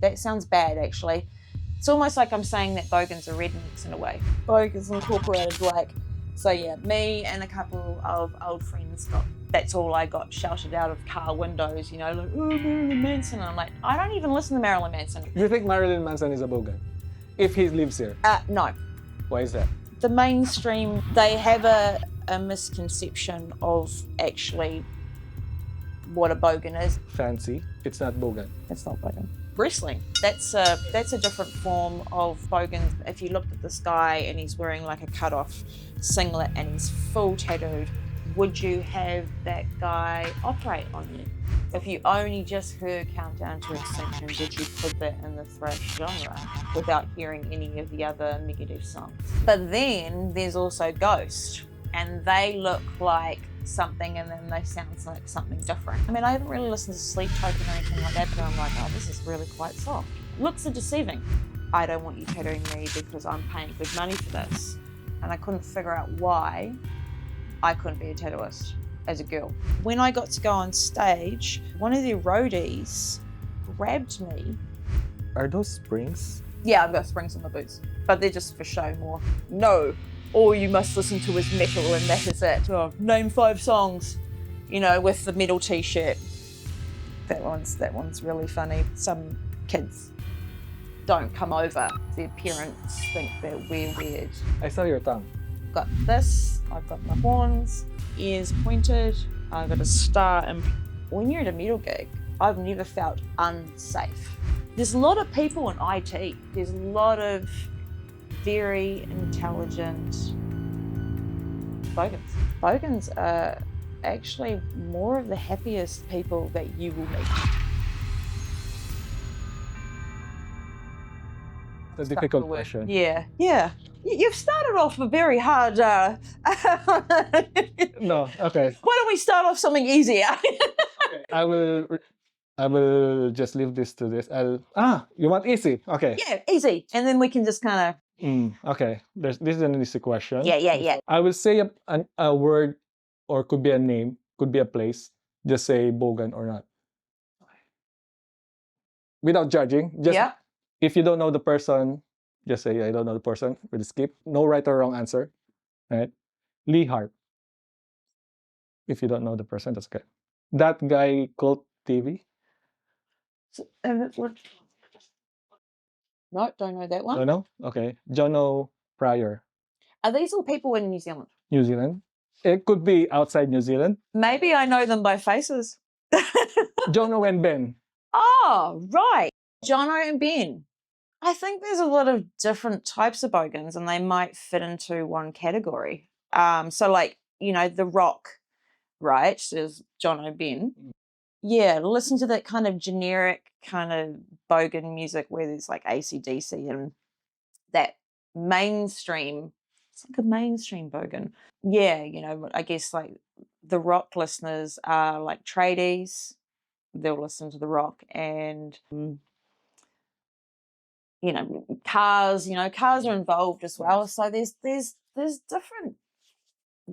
That sounds bad, actually. It's almost like I'm saying that bogans are rednecks in a way. Bogans incorporated, like, so yeah, me and a couple of old friends that's all I got shouted out of car windows, you know, like, oh, Marilyn Manson. And I'm like, I don't even listen to Marilyn Manson. Do you think Marilyn Manson is a bogan? If he lives here? No. Why is that? The mainstream, they have a misconception of actually what a bogan is. Fancy. It's not bogan. It's not bogan. Wrestling, that's a different form of bogan. If you looked at this guy and he's wearing like a cut-off singlet and he's full tattooed, would you have that guy operate on you? If you only just heard Countdown to Extinction, would you put that in the thrash genre without hearing any of the other Megadeth songs? But then there's also Ghost, and they look like something and then they sound like something different. I mean, I haven't really listened to Sleep Token or anything like that, but I'm like, oh, this is really quite soft. Looks are deceiving. I don't want you tattooing me because I'm paying good money for this. And I couldn't figure out why I couldn't be a tattooist as a girl. When I got to go on stage, one of their roadies grabbed me. Are those springs? Yeah, I've got springs on my boots, but they're just for show more. No. All you must listen to is metal and that is it. Oh, name 5 songs, you know, with the metal t-shirt. That one's really funny. Some kids don't come over. Their parents think that we're weird. I saw your tongue. Got this, I've got my horns, ears pointed, I've got a star. And when you're at a metal gig, I've never felt unsafe. There's a lot of people in IT. There's a lot of very intelligent bogans. Bogans are actually more of the happiest people that you will meet. It's a difficult question. Yeah. You've started off a very hard. No, okay. Why don't we start off something easier? Okay. I will just leave this to this. You want easy? Okay. Yeah, easy, and then we can just kind of. Okay, this is an easy question. Yeah. I will say a word, or could be a name, could be a place. Just say bogan or not. Without judging. Just if you don't know the person, just say I don't know the person. We'll skip. No right or wrong answer. Right? Lee Harp. If you don't know the person, that's okay. That guy called TV. No, don't know that one. Don't know? Okay. Jono Pryor. Are these all people in New Zealand? New Zealand. It could be outside New Zealand. Maybe I know them by faces. Jono and Ben. Oh, right. Jono and Ben. I think there's a lot of different types of bogans and they might fit into one category. So like, you know, The Rock, right, is Jono and Ben. Yeah, listen to that kind of generic kind of bogan music where there's like AC/DC and that mainstream. It's like a mainstream bogan. Yeah, you know, I guess like the rock listeners are like tradies. They'll listen to the rock and, you know, cars are involved as well. So there's different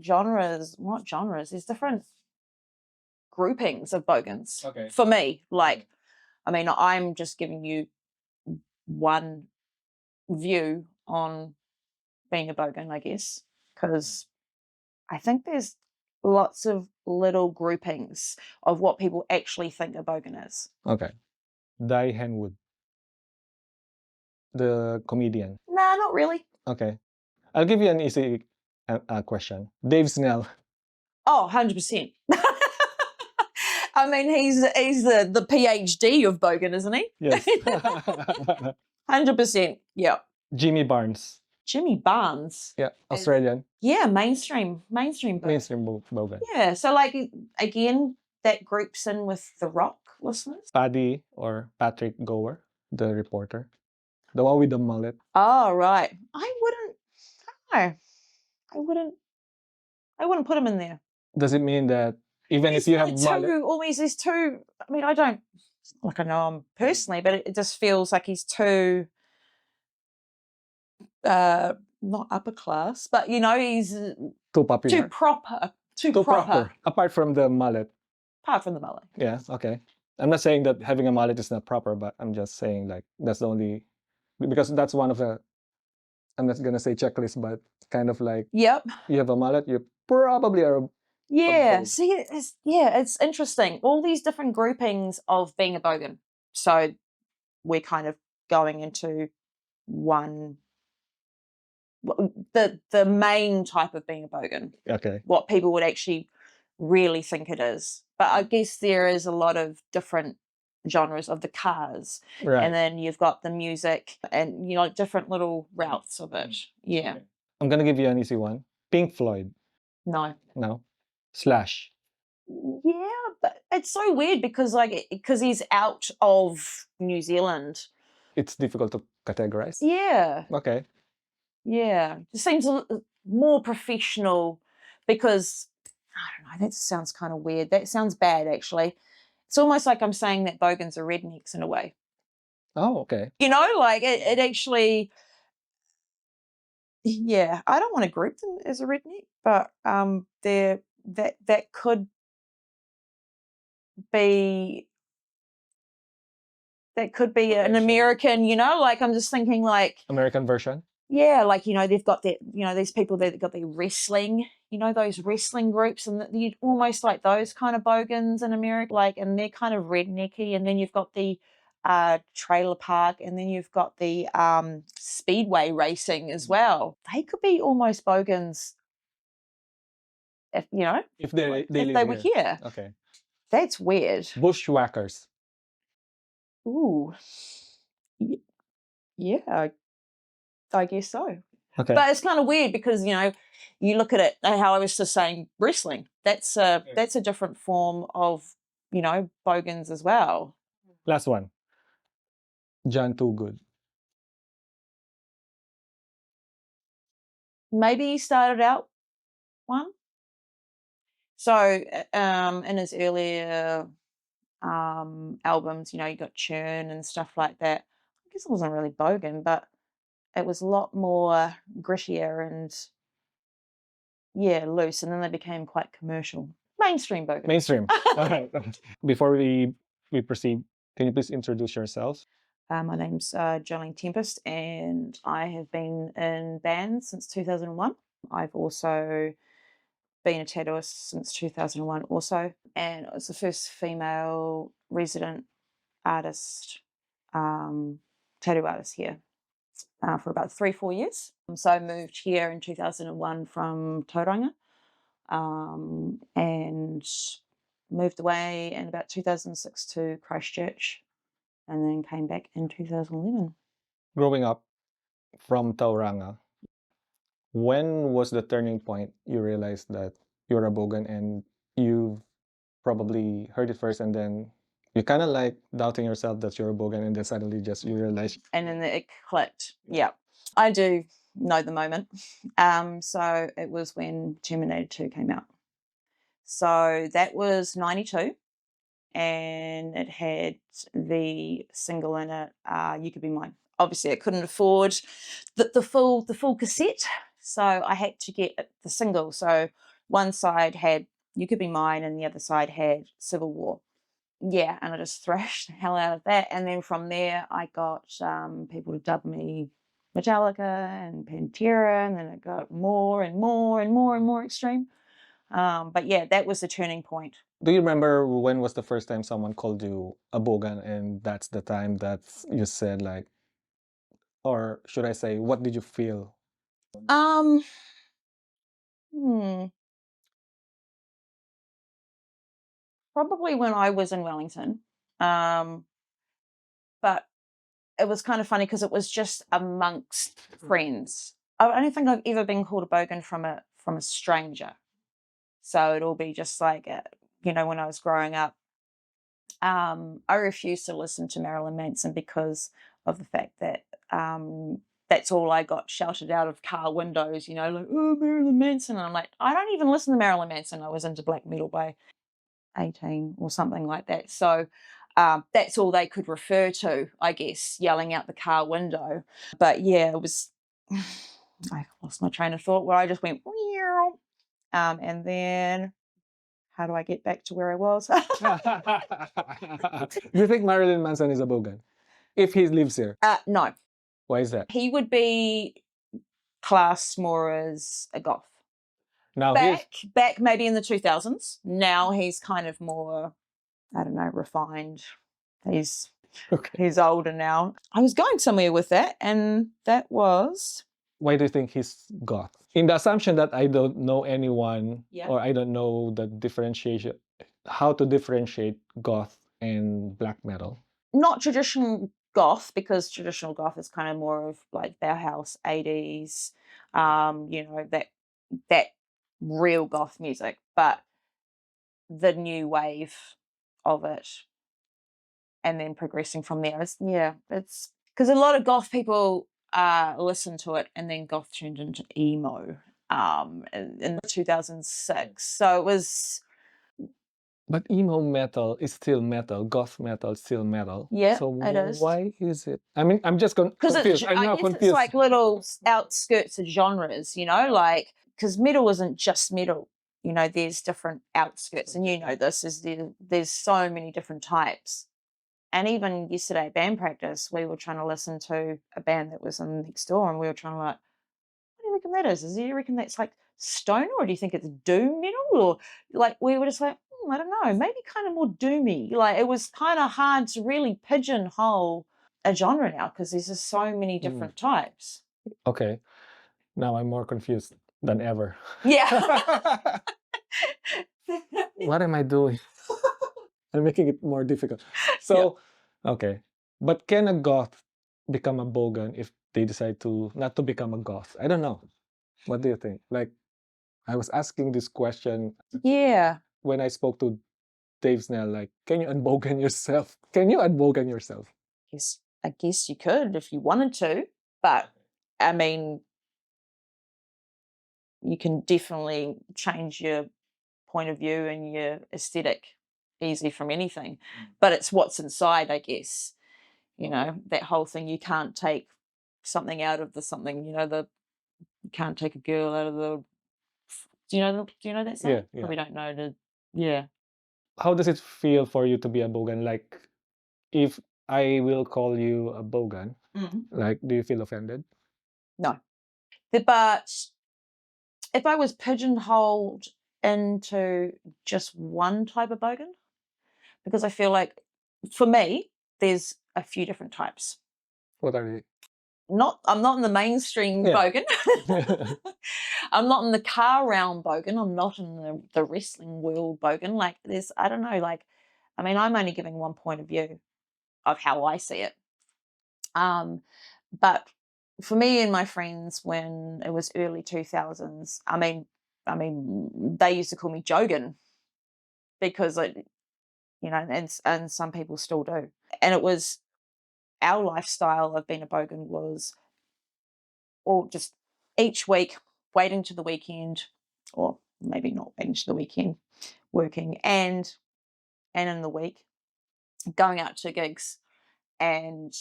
genres. What genres? There's different groupings of bogans. Okay. For me, like, I mean, I'm just giving you one view on being a bogan, I guess, because I think there's lots of little groupings of what people actually think a bogan is. Okay. Di Henwood. The comedian. Nah, not really. Okay. I'll give you an easy question. Dave Snell. Oh, 100%. I mean, he's the PhD of bogan, isn't he? Yes. 100%. Yeah. Jimmy Barnes. Jimmy Barnes. Yeah, Australian. Yeah, mainstream bogan. Mainstream bogan. Yeah, so like again, that groups in with the rock listeners. Paddy or Patrick Gower, the reporter, the one with the mullet. Oh right, I wouldn't put him in there. Does it mean that even if you have mullet? Always there's two. I mean, I don't like I know him personally, but it just feels like he's too. Not upper class, but you know he's Too popular. too proper. Apart from the mullet. Apart from the mullet. Yeah. Okay. I'm not saying that having a mullet is not proper, but I'm just saying like that's the only, because that's one of the, I'm not gonna say checklist, but kind of like, Yep. you have a mullet, you probably are Yeah. bogan. See, it's interesting. All these different groupings of being a bogan. So we're kind of going into one, the main type of being a bogan. Okay. What people would actually really think it is. But I guess there is a lot of different genres of the cars, Right. and then you've got the music and, you know, different little routes of it. Yeah. Okay. I'm gonna give you an easy one. Pink Floyd. No. No. Slash. Yeah, but it's so weird because he's out of New Zealand. It's difficult to categorize. Yeah. Okay. Yeah. It seems more professional because, I don't know, that sounds kind of weird. That sounds bad, actually. It's almost like I'm saying that bogans are rednecks in a way. Oh, okay. You know, like it actually, yeah, I don't want to group them as a redneck, but that could be an American, you know, like I'm just thinking like American version. Yeah, like, you know, they've got that, you know, these people that got their wrestling, you know, those wrestling groups, and you almost like those kind of bogans in America, like, and they're kind of rednecky. And then you've got the trailer park, and then you've got the speedway racing as well. They could be almost bogans if, you know, If they if they were here. Okay. That's weird. Bushwhackers. Ooh. Yeah, I guess so. Okay. But it's kind of weird because, you know, you look at it, how I was just saying, wrestling. That's a different form of, you know, bogans as well. Last one. John Too Good. Maybe he started out one. So in his earlier albums, you know, you got Churn and stuff like that. I guess it wasn't really bogan, but it was a lot more grittier and, yeah, loose. And then they became quite commercial. Mainstream bogan. Mainstream. All right. Before we proceed, can you please introduce yourself? My name's Jolene Tempest, and I have been in bands since 2001. I've also been a tattooist since 2001 also, and I was the first female resident artist, tattoo artist here for about 3-4 years. So I moved here in 2001 from Tauranga, and moved away in about 2006 to Christchurch, and then came back in 2011. Growing up from Tauranga, when was the turning point you realized that you're a bogan, and you probably heard it first, and then you kind of like doubting yourself that you're a bogan, and then suddenly just you realize? And then it clicked. Yeah, I do know the moment. So it was when Terminator 2 came out. So that was 92, and it had the single in it, You Could Be Mine. Obviously I couldn't afford the full cassette, so I had to get the single. So one side had You Could Be Mine and the other side had Civil War. Yeah, and I just thrashed the hell out of that. And then from there, I got people to dub me Metallica and Pantera, and then it got more and more and more and more extreme. But yeah, that was the turning point. Do you remember when was the first time someone called you a bogan, and that's the time that you said like, or should I say, what did you feel? Probably when I was in Wellington. But it was kind of funny because it was just amongst friends. I don't think I've ever been called a bogan from a stranger. So it'll be just like, you know, when I was growing up, I refused to listen to Marilyn Manson because of the fact that that's all I got shouted out of car windows, you know, like, oh, Marilyn Manson. And I'm like, I don't even listen to Marilyn Manson. I was into black metal by 18 or something like that. So that's all they could refer to, I guess, yelling out the car window. But yeah, it was, I lost my train of thought where I just went, and then how do I get back to where I was? Do you think Marilyn Manson is a bogan? If he lives here? No. Why is that? He would be classed more as a goth. Now back maybe in the 2000s. Now he's kind of more, I don't know, refined. He's older now. I was going somewhere with that, and that was... Why do you think he's goth? In the assumption that I don't know anyone, Yeah. or I don't know the differentiation, how to differentiate goth and black metal? Not traditional goth, because traditional goth is kind of more of like Bauhaus 80s, you know, that real goth music, but the new wave of it, and then progressing from there. It's because a lot of goth people listen to it, and then goth turned into emo in 2006. So it was... But emo metal is still metal. Goth metal is still metal. Yeah, so it is. Why is it? I mean, I'm just confused. I'm now confused. It's like little outskirts of genres, you know, like, because metal isn't just metal. You know, there's different outskirts, and you know this, there's so many different types. And even yesterday at band practice, we were trying to listen to a band that was in next door, and we were trying to like, what do you reckon that is? Do you reckon that's like stoner, or do you think it's doom metal? Or like, we were just like, I don't know, maybe kind of more doomy. Like, it was kind of hard to really pigeonhole a genre now, because there's just so many different types. Okay. Now I'm more confused than ever. Yeah. What am I doing? I'm making it more difficult. So, okay. But can a goth become a bogan if they decide to not to become a goth? I don't know. What do you think? Like, I was asking this question when I spoke to Dave Snell, like, can you unbogan yourself? Can you unbogan yourself? Yes, I guess you could if you wanted to, but I mean, you can definitely change your point of view and your aesthetic easily from anything. But it's what's inside, I guess. You know, that whole thing, you can't take something out of the something, you know, you can't take a girl out of the... Do you know that song? Yeah. Probably don't know yeah. How does it feel for you to be a bogan? Like, if I will call you a bogan, like, do you feel offended? No. But if I was pigeonholed into just one type of bogan, because I feel like, for me, there's a few different types. What are they? I'm not in the mainstream bogan. I'm not in the car round bogan. I'm not in the wrestling world bogan. Like, there's, I don't know, like, I mean, I'm only giving one point of view of how I see it. But for me and my friends, when it was early 2000s, I mean, they used to call me Jogan, because you know, and some people still do. And it was our lifestyle of being a bogan was all just each week waiting to the weekend, or maybe not waiting to the weekend, working, and in the week going out to gigs and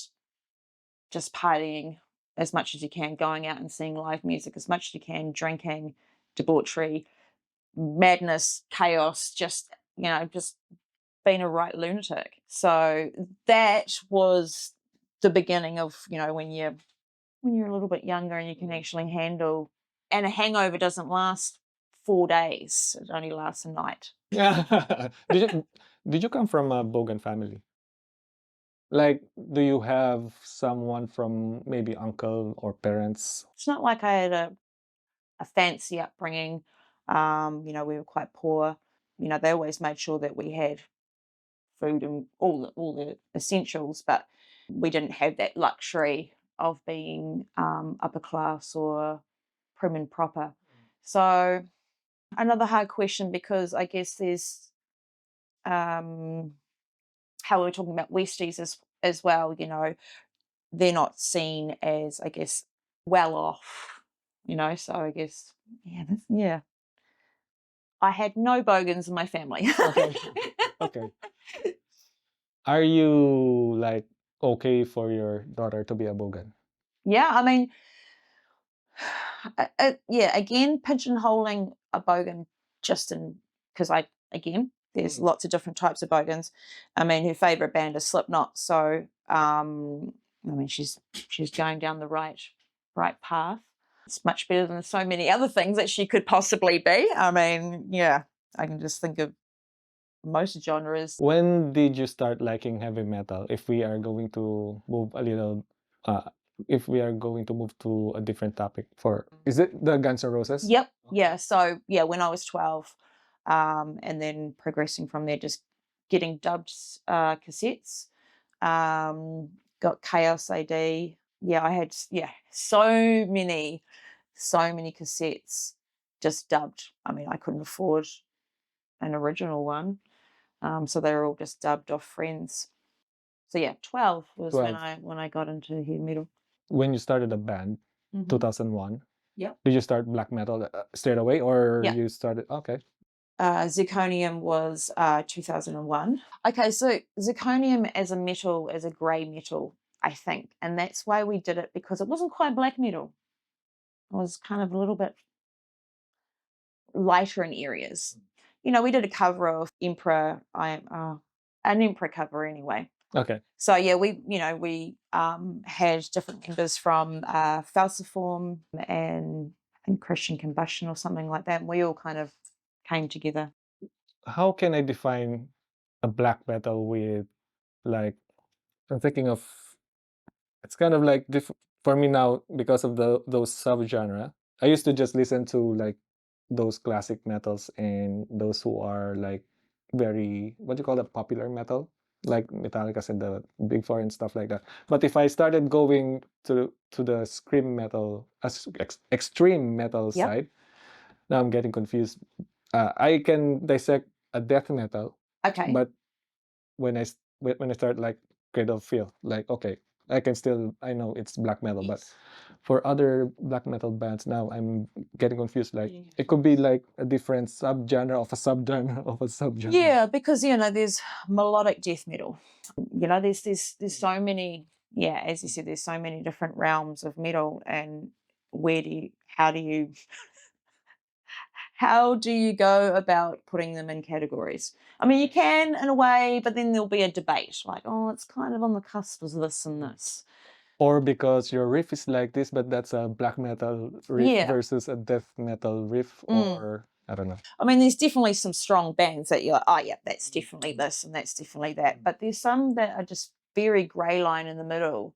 just partying as much as you can, going out and seeing live music as much as you can, drinking, debauchery, madness, chaos, just, you know, just being a right lunatic. So that was the beginning of, you know, when you're a little bit younger and you can actually handle, and a hangover doesn't last 4 days, it only lasts a night. Did you come from a bogan family? Like, do you have someone from maybe uncle or parents? It's not like I had a fancy upbringing. You know, we were quite poor. You know, they always made sure that we had food and all the essentials, but we didn't have that luxury of being upper class or prim and proper. So another hard question, because I guess there's how we're talking about Westies as well, you know, they're not seen as, I guess, well off, you know, so I guess, I had no bogans in my family. Okay. Are you, like, okay for your daughter to be a bogan? Yeah, I mean, again, pigeonholing a bogan just because I again, there's lots of different types of bogans. I mean, her favourite band is Slipknot, so I mean, she's going down the right path. It's much better than so many other things that she could possibly be. I mean, yeah, I can just think of most genres. When did you start liking heavy metal? If we are going to move a little, if we are going to move to a different topic, is it the Guns N' Roses? Yep. Yeah. So yeah, when I was 12, and then progressing from there, just getting dubbed cassettes. Got Chaos AD. Yeah, I had so many cassettes just dubbed. I mean, I couldn't afford an original one, so they were all just dubbed off friends. So yeah, 12 was 12. when I got into heavy metal. When you started a band, 2001. Yep. Did you start black metal straight away, or Yeah. you started? Okay. Zirconium was 2001. Okay, so Zirconium as a grey metal, I think, and that's why we did it, because it wasn't quite black metal. It was kind of a little bit lighter in areas. You know, we did a cover of Emperor, an Emperor cover anyway. Okay. So yeah, we had different members from Falciform and Christian Combustion or something like that, and we all kind of came together. How can I define a black metal with, like, I'm thinking of, it's kind of like for me now, because of those subgenre. I used to just listen to like those classic metals and those who are like very, what do you call that, popular metal, like Metallica and the Big Four and stuff like that. But if I started going to the scream metal, extreme metal side, now I'm getting confused. I can dissect a death metal, Okay. but when I start like Cradle of Filth, like, okay, I know it's black metal, but for other black metal bands now, I'm getting confused. Like, it could be like a different subgenre of a subgenre of a subgenre. Yeah, because there's melodic death metal. You know, there's so many. Yeah, as you said, there's so many different realms of metal, and how do you go about putting them in categories? I mean, you can in a way, but then there'll be a debate, like, oh, it's kind of on the cusp of this and this. Or because your riff is like this, but that's a black metal riff versus a death metal riff, or I don't know. I mean, there's definitely some strong bands that you're like, oh yeah, that's definitely this and that's definitely that. But there's some that are just very grey line in the middle.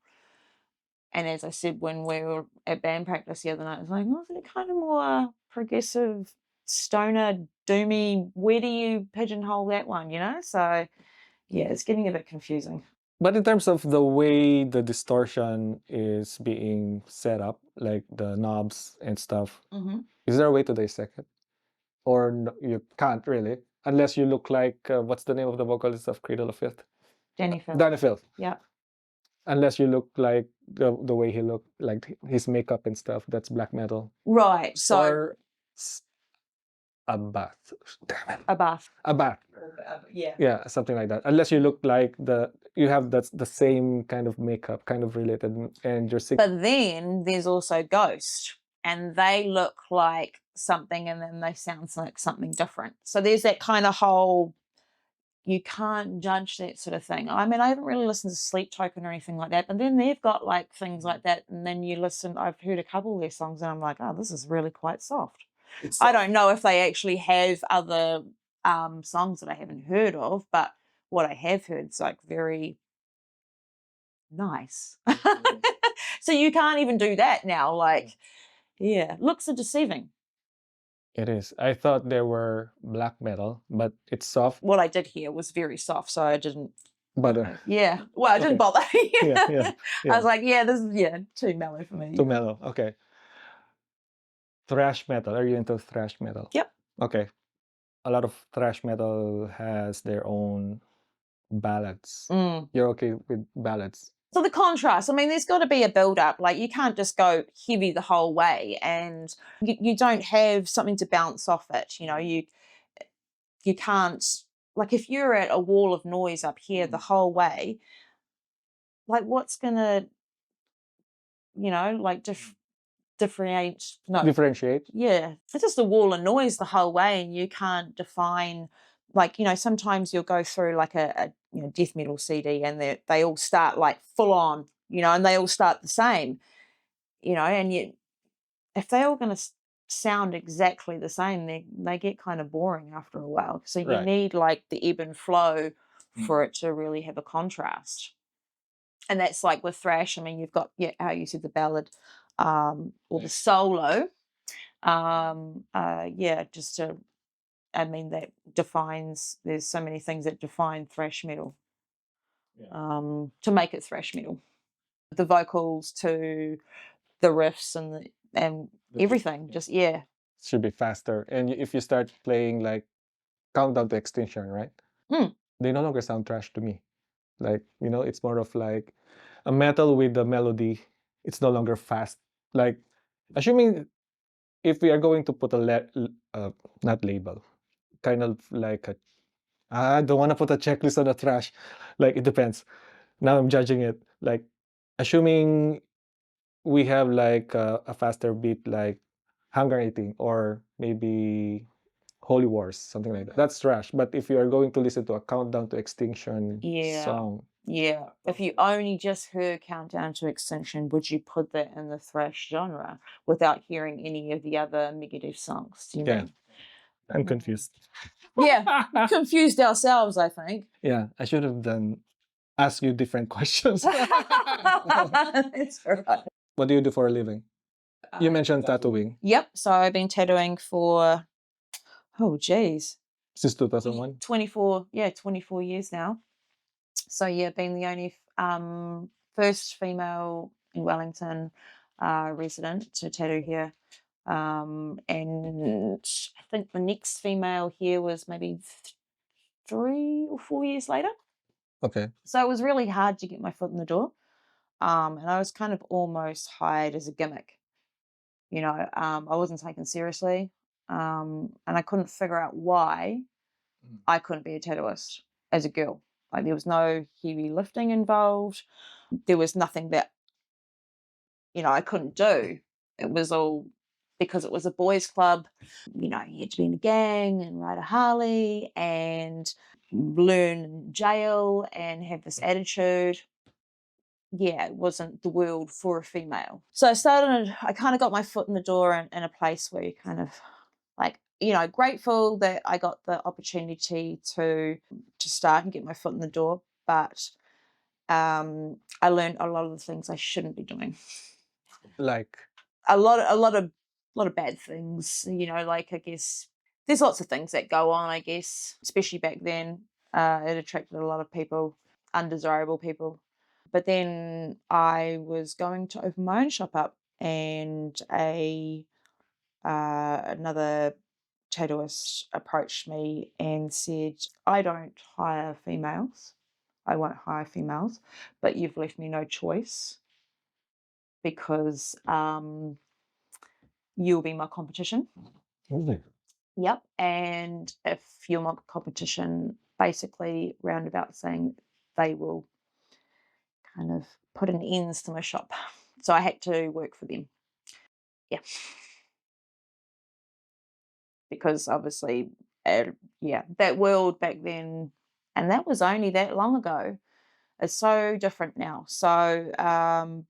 And as I said, when we were at band practice the other night, I was like, oh, isn't it kind of more progressive, stoner, doomy? Where do you pigeonhole that one, you know? So, yeah, it's getting a bit confusing. But in terms of the way the distortion is being set up, like the knobs and stuff, is there a way to dissect it? Or you can't really, unless you look like, what's the name of the vocalist of Cradle of Filth? Danny Filth. Danny Filth. Yeah. Unless you look like the way he looked, like his makeup and stuff, that's black metal. Right. So or a bath. Damn it. A bath. A bath. Yeah. Yeah, something like that. Unless you look like you have the same kind of makeup, kind of related, and you're sick. But then there's also Ghost, and they look like something, and then they sound like something different. So there's that kind of whole, you can't judge that sort of thing. I mean, I haven't really listened to Sleep Token or anything like that, but then they've got like things like that, and then you listen, I've heard a couple of their songs, and I'm like, oh, this is really quite soft. I don't know if they actually have other songs that I haven't heard of, but what I have heard is like very nice. So you can't even do that now. Like, yeah, looks are deceiving. It is. I thought they were black metal, but it's soft. What I did hear was very soft, so I didn't. But yeah, well, I didn't bother. yeah. I was like, yeah, this is too mellow for me. Too mellow. Okay. Thrash metal. Are you into thrash metal? Yep. Okay. A lot of thrash metal has their own ballads. You're okay with ballads? So the contrast, I mean, there's got to be a build-up. Like, you can't just go heavy the whole way, and you don't have something to bounce off it. You know, you can't, like, if you're at a wall of noise up here the whole way, like, what's going to, like, differentiate? Differentiate? Yeah. It's just a wall of noise the whole way, and you can't define like, you know, sometimes you'll go through like a you know, death metal CD and they all start like full on, you know, and they all start the same, you know, and yet if they're all going to sound exactly the same, they get kind of boring after a while. So you need like the ebb and flow for it to really have a contrast. And that's like with thrash. I mean, you've got, yeah, how you said the ballad, or the solo. Yeah, just to, I mean, that defines, there's so many things that define thrash metal, to make it thrash metal. The vocals to the riffs and everything, just, yeah. Should be faster. And if you start playing like Countdown to Extinction, right? They no longer sound trash to me. Like, you know, it's more of like a metal with the melody. It's no longer fast. Like, assuming if we are going to put a not label, kind of like a, I don't want to put a checklist on the trash. Like, it depends. Now I'm judging it. Like, assuming we have like a faster beat, like Hunger 18 or maybe Holy Wars, something like that. That's trash. But if you are going to listen to a Countdown to Extinction song, yeah. If you only just heard Countdown to Extinction, would you put that in the thrash genre without hearing any of the other Megadeth songs? Do you mean? I'm confused. Yeah, confused ourselves, I think. Yeah, I should have asked you different questions. It's all right. What do you do for a living? You mentioned tattooing. Yep. So I've been tattooing for, oh, geez. Since 2001? 24 years now. So yeah, being the only first female in Wellington resident to tattoo here. And I think the next female here was maybe 3 or 4 years later. Okay. So it was really hard to get my foot in the door. And I was kind of almost hired as a gimmick. You know, I wasn't taken seriously. And I couldn't figure out why I couldn't be a tattooist as a girl. Like, there was no heavy lifting involved. There was nothing that, you know, I couldn't do. It was all because it was a boys' club. You know, you had to be in a gang and ride a Harley and learn in jail and have this attitude. Yeah, it wasn't the world for a female. So I kind of got my foot in the door in a place where you kind of like, you know, grateful that I got the opportunity to start and get my foot in the door. But I learned a lot of the things I shouldn't be doing. Like a lot of bad things, you know, like, I guess there's lots of things that go on, I guess, especially back then. It attracted a lot of people, undesirable people. But then I was going to open my own shop up, and another tattooist approached me and said, I don't hire females. I won't hire females, but you've left me no choice because you'll be my competition. Really? Yep. And if you're my competition, basically roundabout saying they will kind of put an end to my shop. So I had to work for them. Yeah. Because obviously, that world back then, and that was only that long ago, is so different now. So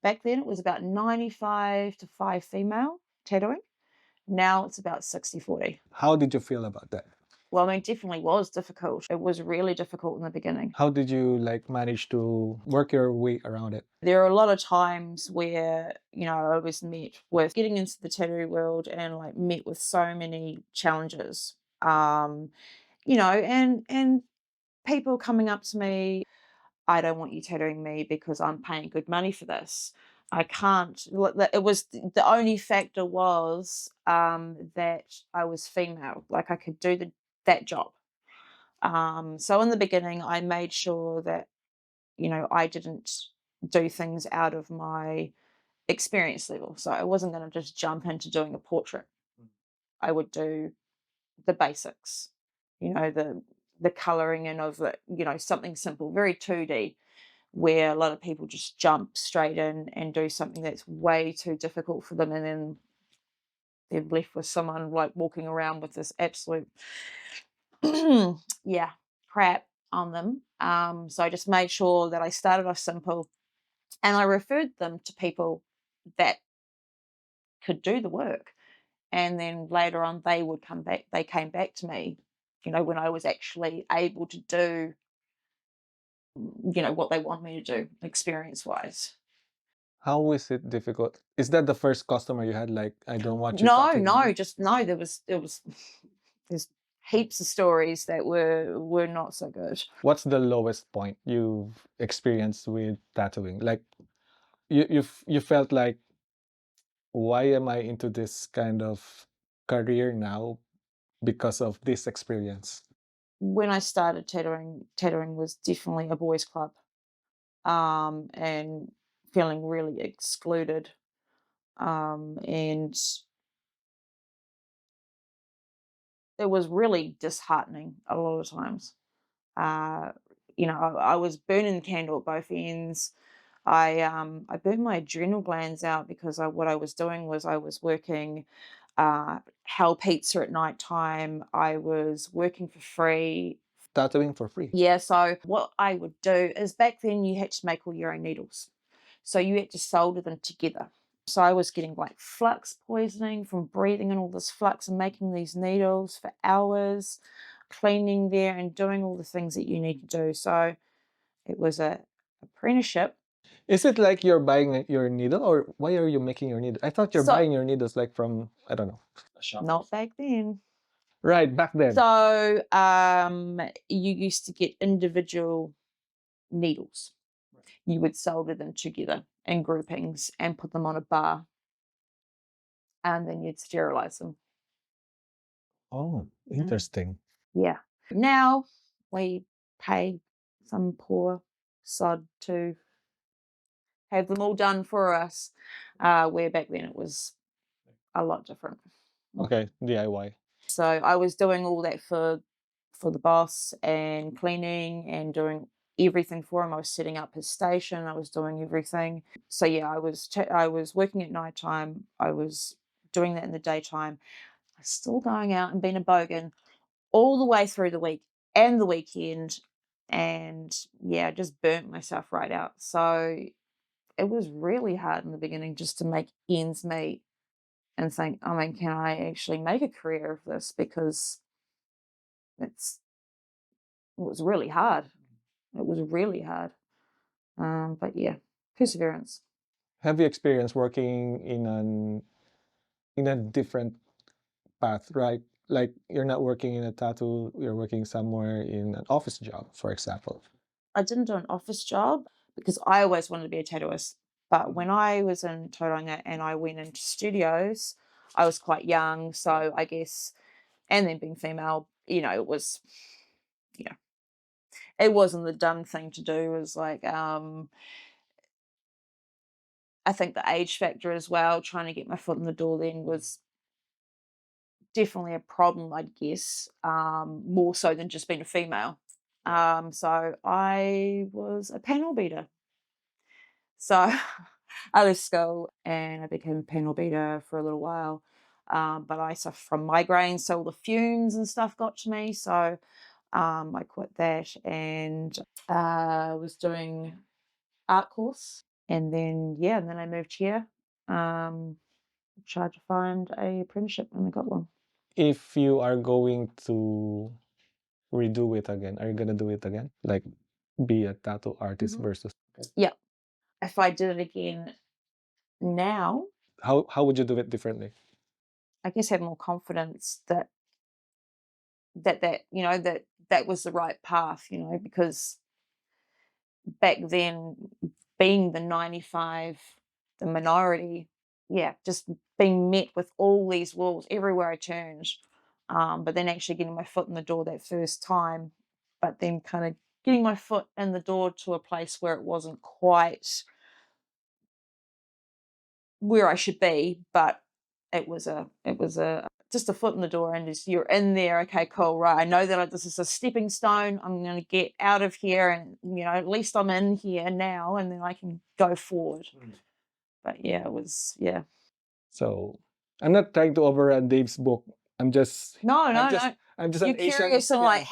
back then it was about 95 to 5 female tattooing. Now it's about 60-40. How did you feel about that? Well, I mean, it definitely was difficult. It was really difficult in the beginning. How did you like manage to work your way around it? There are a lot of times where, you know, I was met with getting into the tattoo world and like met with so many challenges. You know, and people coming up to me, I don't want you tattooing me because I'm paying good money for this. I can't. It was the only factor was that I was female. Like, I could do that job. So in the beginning, I made sure that, you know, I didn't do things out of my experience level. So I wasn't going to just jump into doing a portrait. I would do the basics, you know, the colouring in of it, you know, something simple, very 2D, where a lot of people just jump straight in and do something that's way too difficult for them, and then they're left with someone like walking around with this absolute yeah, crap on them. So I just made sure that I started off simple, and I referred them to people that could do the work. And then later on, they would come back. They came back to me, when I was actually able to do, what they want me to do experience wise. How is it difficult? Is that the first customer you had? Like, I don't want you No, tattooing no, me? just no. There's heaps of stories that were not so good. What's the lowest point you've experienced with tattooing? Like, you felt like, why am I into this kind of career now because of this experience? When I started tattooing was definitely a boys' club, and feeling really excluded, and it was really disheartening a lot of times. Uh, I was burning the candle at both ends. I burned my adrenal glands out because what I was doing was I was working hell pizza at night time. I was working for free. Tattooing for free. Yeah, so what I would do is back then you had to make all your own needles. So you had to solder them together. So I was getting like flux poisoning from breathing in all this flux and making these needles for hours, cleaning there and doing all the things that you need to do. So it was a apprenticeship. Is it like you're buying your needle, or why are you making your needle? I thought you're So buying your needles like from, I don't know, a shop. not back then. Right, back then. So you used to get individual needles. You would solder them together in groupings and put them on a bar, and then you'd sterilize them. Oh, interesting. Yeah. Now we pay some poor sod to have them all done for us, where back then it was a lot different. Okay, DIY. So I was doing all that for the boss and cleaning and doing everything for him. I was setting up his station. I was doing everything. So yeah, I was working at nighttime. I was doing that in the daytime. I was still going out and being a bogan all the way through the week and the weekend. And yeah, I just burnt myself right out. So it was really hard in the beginning just to make ends meet and think, I mean, can I actually make a career of this? Because it was really hard. It was really hard. But yeah, perseverance. Have you experienced working in a different path, right? Like, you're not working in a tattoo, you're working somewhere in an office job, for example. I didn't do an office job because I always wanted to be a tattooist. But when I was in Tauranga and I went into studios, I was quite young. So I guess, and then being female, it was, it wasn't the dumb thing to do. It was like, I think the age factor as well, trying to get my foot in the door then was definitely a problem, I'd guess, more so than just being a female. So I was a panel beater. So I left school and I became a panel beater for a little while. But I suffer from migraines, so all the fumes and stuff got to me. So I quit that and was doing art course. And then, and then I moved here. Tried to find a apprenticeship and I got one. If you are going to redo it again, are you gonna do it again? Like, be a tattoo artist versus. Yeah. If I did it again now, How would you do it differently? I guess have more confidence that that was the right path, because back then being the 95, the minority, just being met with all these walls everywhere I turned. But then actually getting my foot in the door that first time, but then kind of getting my foot in the door to a place where it wasn't quite where I should be, but it was just a foot in the door, and you're in there. Okay, cool, right? I know that this is a stepping stone. I'm going to get out of here, and at least I'm in here now, and then I can go forward. But yeah, it was So, I'm not trying to overrun Dave's book I'm just No. I'm just You're an Asian. curious on like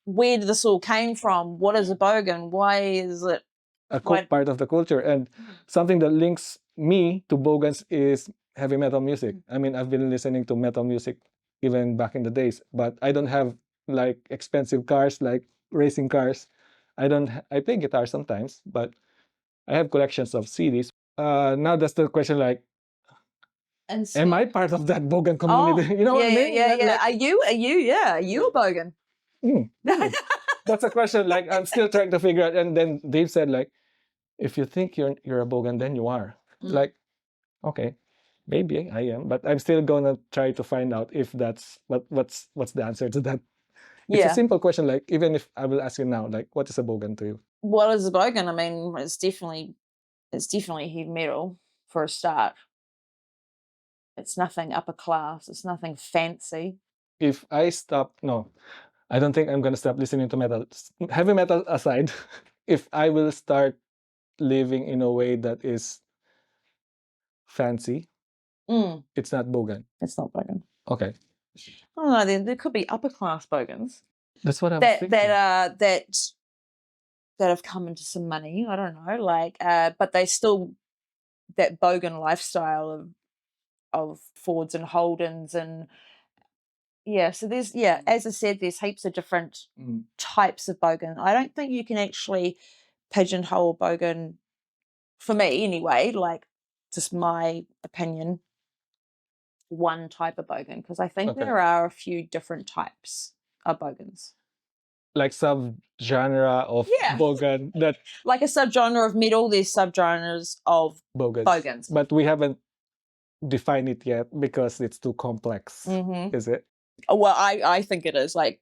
where this all came from. What is a bogan? Why is it part of the culture, and something that links me to bogans is heavy metal music. I mean, I've been listening to metal music even back in the days, but I don't have like expensive cars, like racing cars. I play guitar sometimes, but I have collections of CDs. Now that's the question, like, And am I part of that bogan community? Oh, You know what I mean? Yeah. Are you a bogan? That's a question, like, I'm still trying to figure out. And then Dave said, like, if you think you're a bogan, then you are. Like, okay, maybe I am, but I'm still gonna try to find out if that's what's the answer to that. It's a simple question. Like, even if I will ask you now, like, what is a bogan to you? What is a bogan? I mean, it's definitely heavy metal for a start. It's nothing upper class. It's nothing fancy. If I stop, no, I don't think I'm gonna stop listening to metal. Heavy metal aside, if I will start living in a way that is fancy, it's not bogan. It's not bogan. Okay. I don't know. There could be upper class bogans. That's what I was thinking. That have come into some money. I don't know, like, but they still that bogan lifestyle of Fords and Holdens and so there's as I said, there's heaps of different types of bogan. I don't think you can actually pigeonhole bogan, for me anyway, like just my opinion, one type of bogan, because I think there are a few different types of bogans. Like sub-genre of bogan, that like a subgenre of metal, there's subgenres of bogans. But we haven't defined it yet because it's too complex. Is it? Well, I think it is. Like,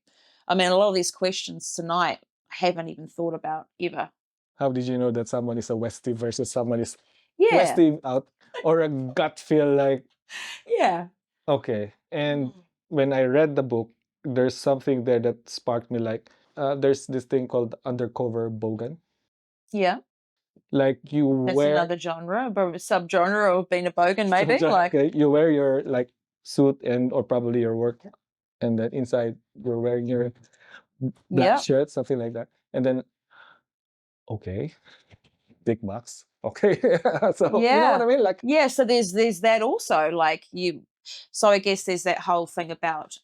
I mean, a lot of these questions tonight I haven't even thought about ever. How did you know that someone is a Westie versus someone is Westie out, or a gut feel like? Okay. And when I read the book, there's something there that sparked me, like, there's this thing called undercover bogan. Like That's another genre, but a subgenre of being a bogan, maybe. Like, you wear your like suit or probably your work, and then inside you're wearing your black shirt, something like that. And then, okay, big box. Okay. So you know what I mean? Like, so there's that also. Like so I guess there's that whole thing about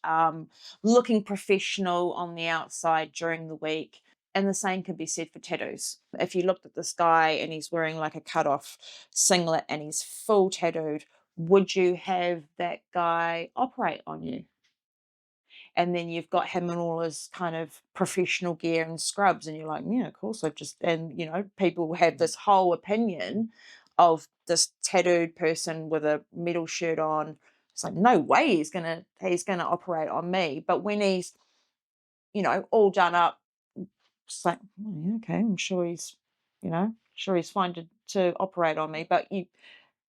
looking professional on the outside during the week. And the same can be said for tattoos. If you looked at this guy and he's wearing like a cut-off singlet and he's full tattooed, would you have that guy operate on you? And then you've got him in all his kind of professional gear and scrubs, and you're like, yeah, of course. And you know, people have this whole opinion of this tattooed person with a metal shirt on. It's like, no way he's gonna operate on me. But when he's, you know, all done up, it's like, okay, I'm sure he's, fine to operate on me. But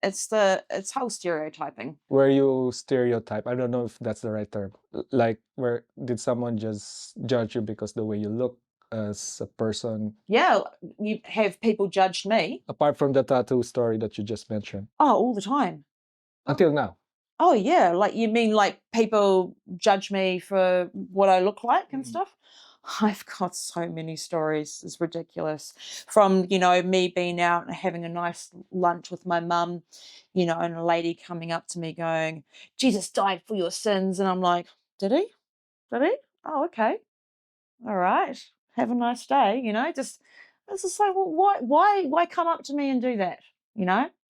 it's whole stereotyping. Were you stereotype? I don't know if that's the right term. Like, where did someone just judge you because the way you look as a person? Yeah, you have people judged me. Apart from the tattoo story that you just mentioned. Oh, all the time. Until now. Oh yeah, like you mean like people judge me for what I look like and stuff? I've got so many stories. It's ridiculous. From, me being out and having a nice lunch with my mum, and a lady coming up to me going, Jesus died for your sins. And I'm like, did he? Did he? Oh, okay. All right. Have a nice day. It's just like, well, why come up to me and do that?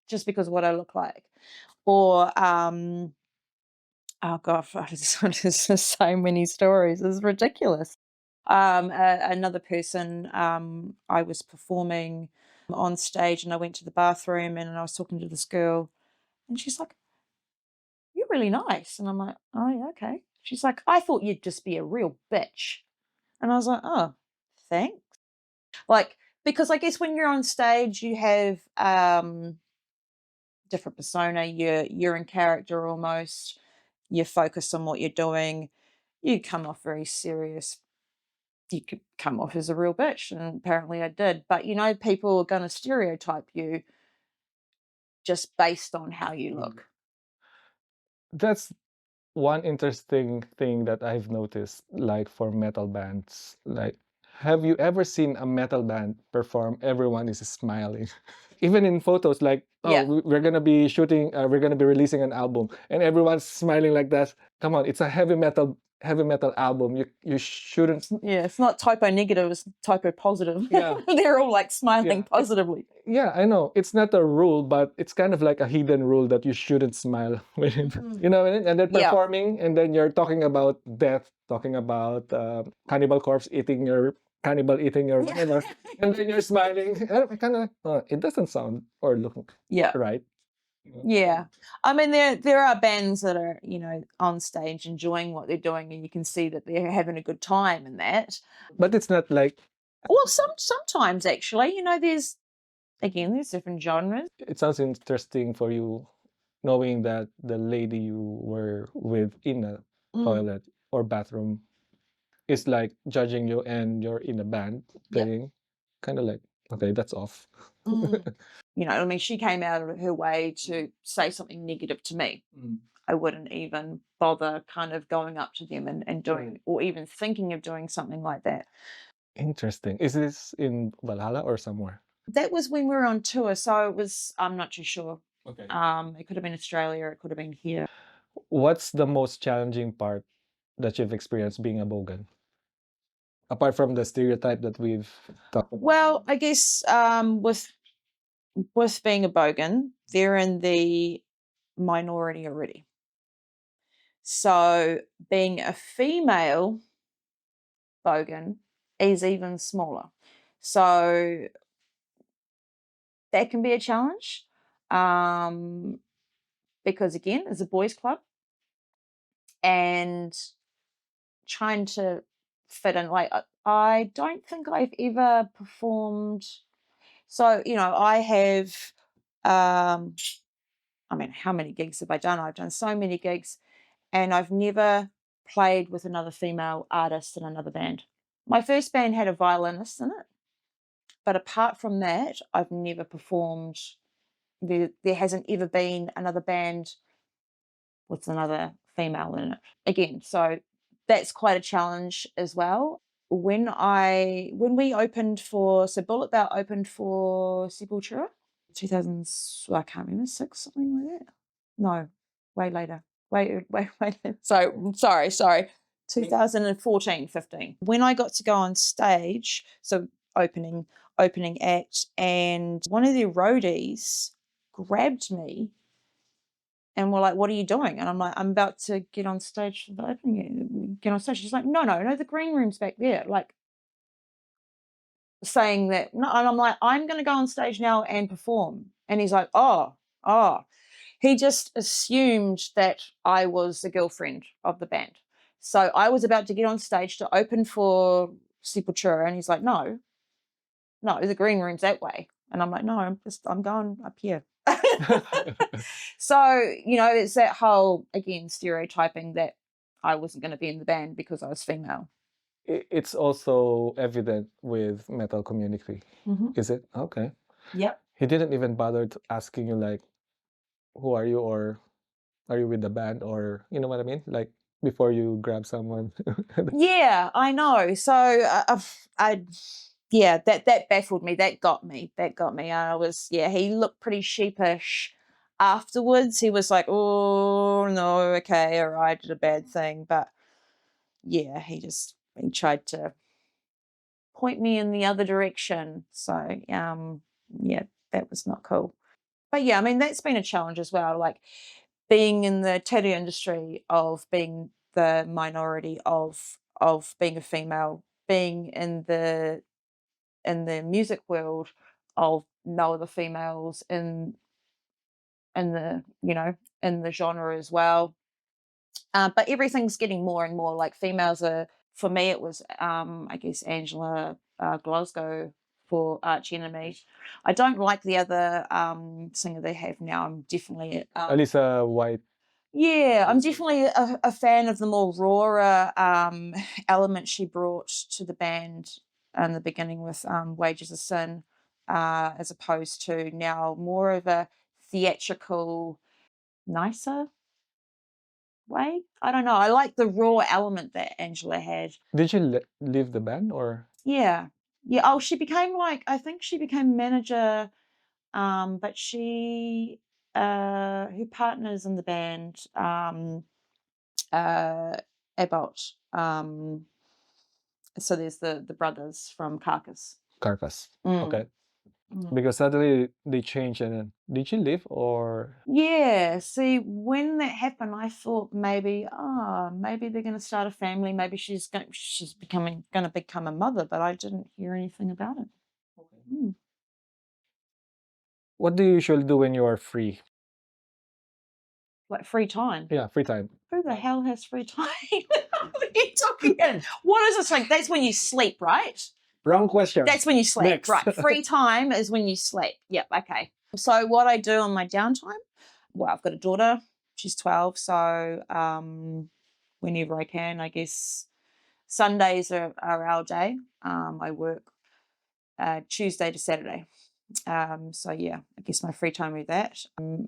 Just because of what I look like. Or, oh gosh, there's just so many stories. It's ridiculous. Another person, I was performing on stage and I went to the bathroom and I was talking to this girl and she's like, you're really nice. And I'm like, oh, yeah, okay. She's like, I thought you'd just be a real bitch. And I was like, oh, thanks. Like, because I guess when you're on stage, you have different persona. You're in character almost. You're focused on what you're doing. You come off very serious. You could come off as a real bitch, and apparently I did. But people are going to stereotype you just based on how you look. That's one interesting thing that I've noticed, like for metal bands, like, have you ever seen a metal band perform? Everyone is smiling. Even in photos, like, oh, Yeah. we're gonna be shooting, we're gonna be releasing an album, and everyone's smiling like that. Come on, it's a heavy metal album. You shouldn't. Yeah, it's not typo negative, it's typo positive. Yeah. They're all like smiling Yeah, positively. Yeah, I know it's not a rule, but it's kind of like a hidden rule that you shouldn't smile when you know, and then Yeah. performing, and then you're talking about death, talking about cannibal corpse eating your cannibal eating your whatever, and then you're smiling. I kind of it doesn't sound or look Yeah. right. Yeah. I mean, there are bands that are, you know, on stage enjoying what they're doing, and you can see that they're having a good time in that. But it's not like Well, sometimes actually, you know, there's different genres. it sounds interesting for you knowing that the lady you were with in a toilet or bathroom is like judging you, and you're in a band playing. Kind of like, okay, that's off. You know, I mean, she came out of her way to say something negative to me. I wouldn't even bother kind of going up to them and doing, or even thinking of doing something like that. Interesting. Is this in Valhalla or somewhere? That was when we were on tour, so it was, I'm not too sure. Okay. It could have been Australia, it could have been here. What's the most challenging part that you've experienced being a bogan? Apart from the stereotype that we've talked about. Well, I guess with being a bogan, they're in the minority already. So being a female bogan is even smaller. So that can be a challenge, because again, it's a boys' club, and trying to fit in. Like, I don't think I've ever performed. So, you know, I have, I mean, how many gigs have I done? I've done so many gigs, and I've never played with another female artist in another band. My first band had a violinist in it, but apart from that, I've never performed. There hasn't ever been another band with another female in it again. So that's quite a challenge as well. When we opened for, so Bullet Belt opened for Sepultura, 2000s, I can't remember, 6, something like that. No, way later. Wait. So sorry. 2014, 15. When I got to go on stage, so opening act, and one of their roadies grabbed me and were like, "What are you doing?" And I'm like, "I'm about to get on stage for the opening. Get on stage." She's like, No, the green room's back there. Like, saying that, no. And I'm like, "I'm going to go on stage now and perform." And he's like, oh. He just assumed that I was the girlfriend of the band. So I was about to get on stage to open for Sepultura, and he's like, no, the green room's that way. And I'm like, no, I'm going up here. So, you know, it's that whole, again, stereotyping that I wasn't going to be in the band because I was female. It's also evident with metal community. Is it? Okay. Yep. He didn't even bother to asking you like, who are you, or are you with the band, or you know what I mean? Like, before you grab someone. Yeah, I know. So that baffled me. That got me. I was, he looked pretty sheepish afterwards. He was like, oh no, okay, all right, I did a bad thing. But yeah, he tried to point me in the other direction. So yeah, that was not cool. But yeah, I mean, that's been a challenge as well. Like, being in the tattoo industry, of being the minority, of being a female, being in the music world, of no other females in the, you know, in the genre as well. But everything's getting more and more like females are. For me, it was I guess Angela Glasgow for Arch Enemy. I don't like the other singer they have now. I'm definitely Alisa White. yeah, I'm definitely a fan of the more rawer element she brought to the band in the beginning with Wages of Sin, as opposed to now more of a theatrical, nicer way. I don't know. I like the raw element that Angela had. Did you leave the band or? Yeah. Yeah. Oh, she became I think she became manager, but her partners in the band, Abbott, so there's the brothers from Carcass. Carcass. Mm. Okay. Mm. Because suddenly they changed, and then did she leave or? Yeah. See, when that happened, I thought maybe they're going to start a family. Maybe she's going to become a mother, but I didn't hear anything about it. Mm. What do you usually do when you are free? Like free time. Yeah, free time. Who the hell has free time? What are you talking about? What is this like? That's when you sleep, right? Wrong question. That's when you sleep. Next. Right. Free time is when you sleep. Yep. Okay. So what I do on my downtime, well, I've got a daughter. She's 12. So whenever I can, I guess Sundays are our day. I work Tuesday to Saturday. So yeah, I guess my free time with that.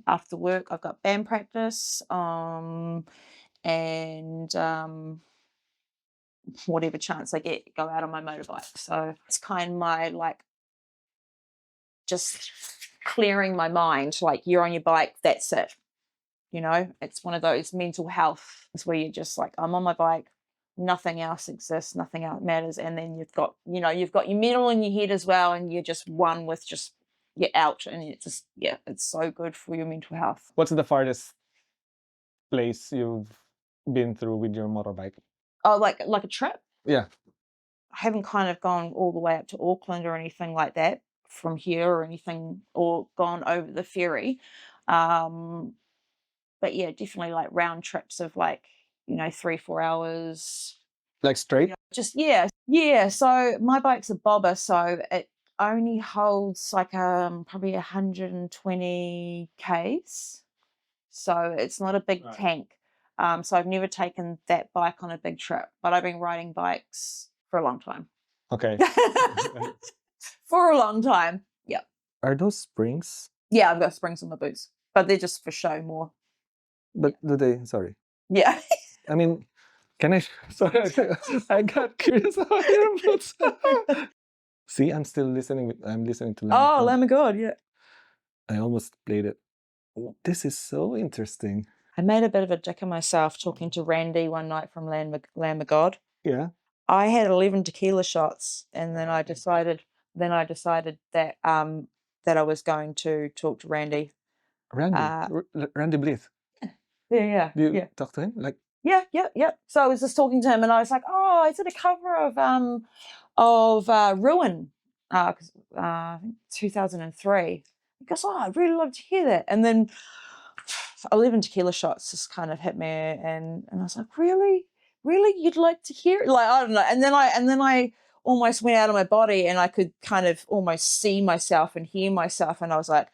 After work, I've got band practice. And whatever chance I get, go out on my motorbike. So it's kind of my just clearing my mind. Like, you're on your bike, that's it. It's one of those mental health where you're just like, I'm on my bike, nothing else exists, nothing else matters. And then you've got your mental in your head as well, and you're just one with you're out, and it's just, it's so good for your mental health. What's the farthest place you've been through with your motorbike? Oh, like a trip? Yeah. I haven't kind of gone all the way up to Auckland or anything like that from here or anything, or gone over the ferry. But yeah, definitely like round trips of 3-4 hours. Like straight? Just, yeah. So my bike's a bobber, so it only holds probably 120 k's. So it's not a big tank. So I've never taken that bike on a big trip, but I've been riding bikes for a long time. Okay. For a long time. Yeah. Are those springs? Yeah, I've got springs on my boots, but they're just for show more. But do they? Sorry. Yeah. I mean, can I? Sorry, I got curious about your boots. See, I'm still listening. I'm listening to. Oh, Lamb of God, yeah. I almost played it. This is so interesting. I made a bit of a dick of myself talking to Randy one night from Lamb of God. Yeah. I had 11 tequila shots, and then I decided that that I was going to talk to Randy. Randy Blythe. Yeah. Do you talk to him? Like. Yeah. So I was just talking to him, and I was like, "Oh, I did a cover of Ruin, I think 2003." He goes, "Oh, I'd really love to hear that." And then 11 tequila shots just kind of hit me, and I was like, "Really, you'd like to hear it?" Like, I don't know. And then I almost went out of my body, and I could kind of almost see myself and hear myself, and I said,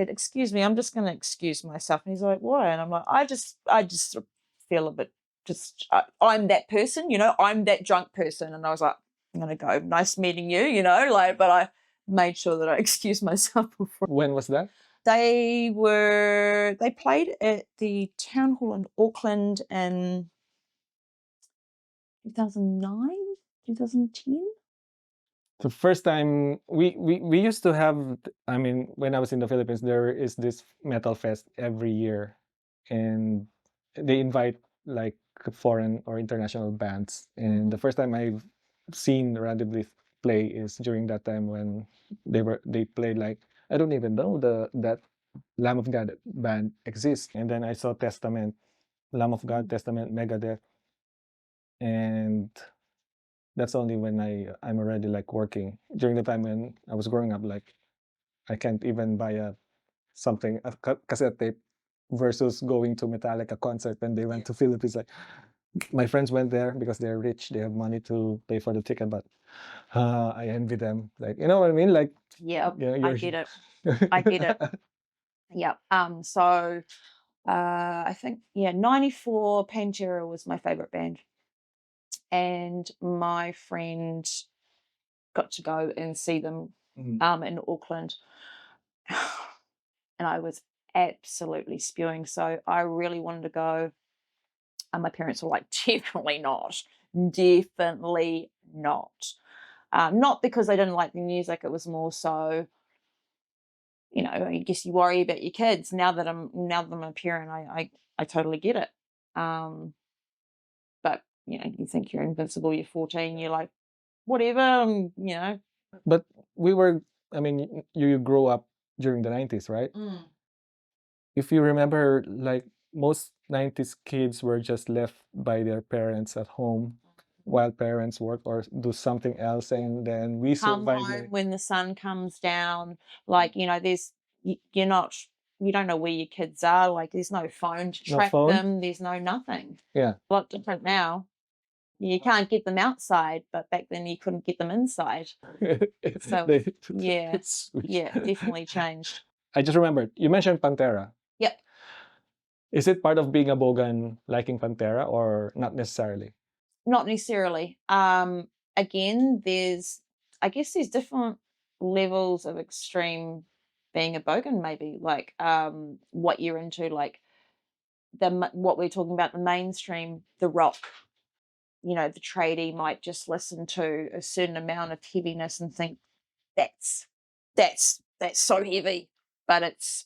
"Excuse me, I'm just going to excuse myself." And he's like, "Why?" And I'm like, I just sort of feel a bit I'm that person, I'm that drunk person. And I was like, I'm going to go. Nice meeting you, but I made sure that I excused myself before. When was that? They played at the Town Hall in Auckland in 2009, 2010. The first time we used to have, I mean, when I was in the Philippines, there is this metal fest every year, and they invite like foreign or international bands. And the first time I've seen Randy Blythe play is during that time when they played, like, I don't even know that Lamb of God band exists. And then I saw Testament, Lamb of God, Testament, Megadeth, and that's only when I'm already like working. During the time when I was growing up, like, I can't even buy a cassette tape versus going to Metallica concert when they went to Philippines. Like, my friends went there because they're rich, they have money to pay for the ticket, but I envy them. Like, you know what I mean? Like, yeah, I get it. I get it. Yeah. So I think 94 Pantera was my favorite band. And my friend got to go and see them in Auckland. And I was absolutely spewing. So I really wanted to go. And my parents were like, definitely not. Definitely not. Not because they didn't like the music. It was more so, you know, I guess you worry about your kids. Now that I'm a parent, I totally get it. But you know, you think you're invincible. You're 14. You're like, whatever. You know. But we were. I mean, you grew up during the 90s, right? If you remember, like most 90s kids were just left by their parents at home while parents work or do something else, and then we Come survived. home when the sun comes down. Like, you know, you're not, you don't know where your kids are. Like, there's no phone to No track phone? them. There's no nothing. Yeah. A lot different now. You can't get them outside, but back then you couldn't get them inside. So yeah, yeah, definitely changed. I just remembered, you mentioned Pantera. Yep. Is it part of being a bogan liking Pantera or not necessarily? Not necessarily. Again, I guess there's different levels of extreme being a bogan, maybe, like what you're into, like what we're talking about, the mainstream, the rock. You know, the tradie might just listen to a certain amount of heaviness and think that's so heavy, but it's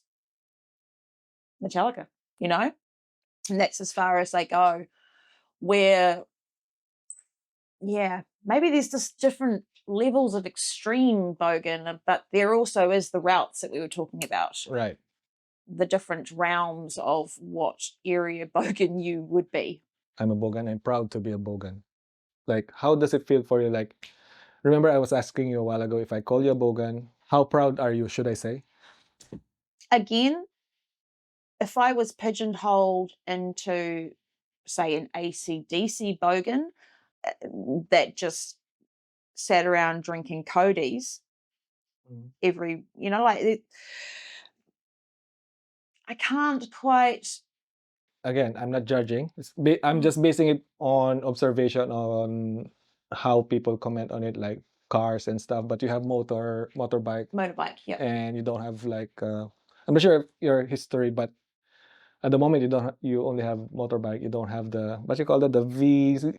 Metallica, you know, and that's as far as they go. Where, yeah, maybe there's just different levels of extreme bogan, but there also is the routes that we were talking about. Right. The different realms of what area bogan you would be. I'm a bogan. I'm proud to be a bogan. Like, how does it feel for you? Like, remember I was asking you a while ago, if I call you a bogan, how proud are you, should I say? Again, if I was pigeonholed into, say, an AC/DC bogan that just sat around drinking Cody's every, you know, like I can't quite. Again, I'm not judging. I'm just basing it on observation on how people comment on it, like cars and stuff. But you have motorbike, Yeah. and you don't have like I'm not sure your history, but at the moment you only have motorbike. You don't have the what you call that, the V8s.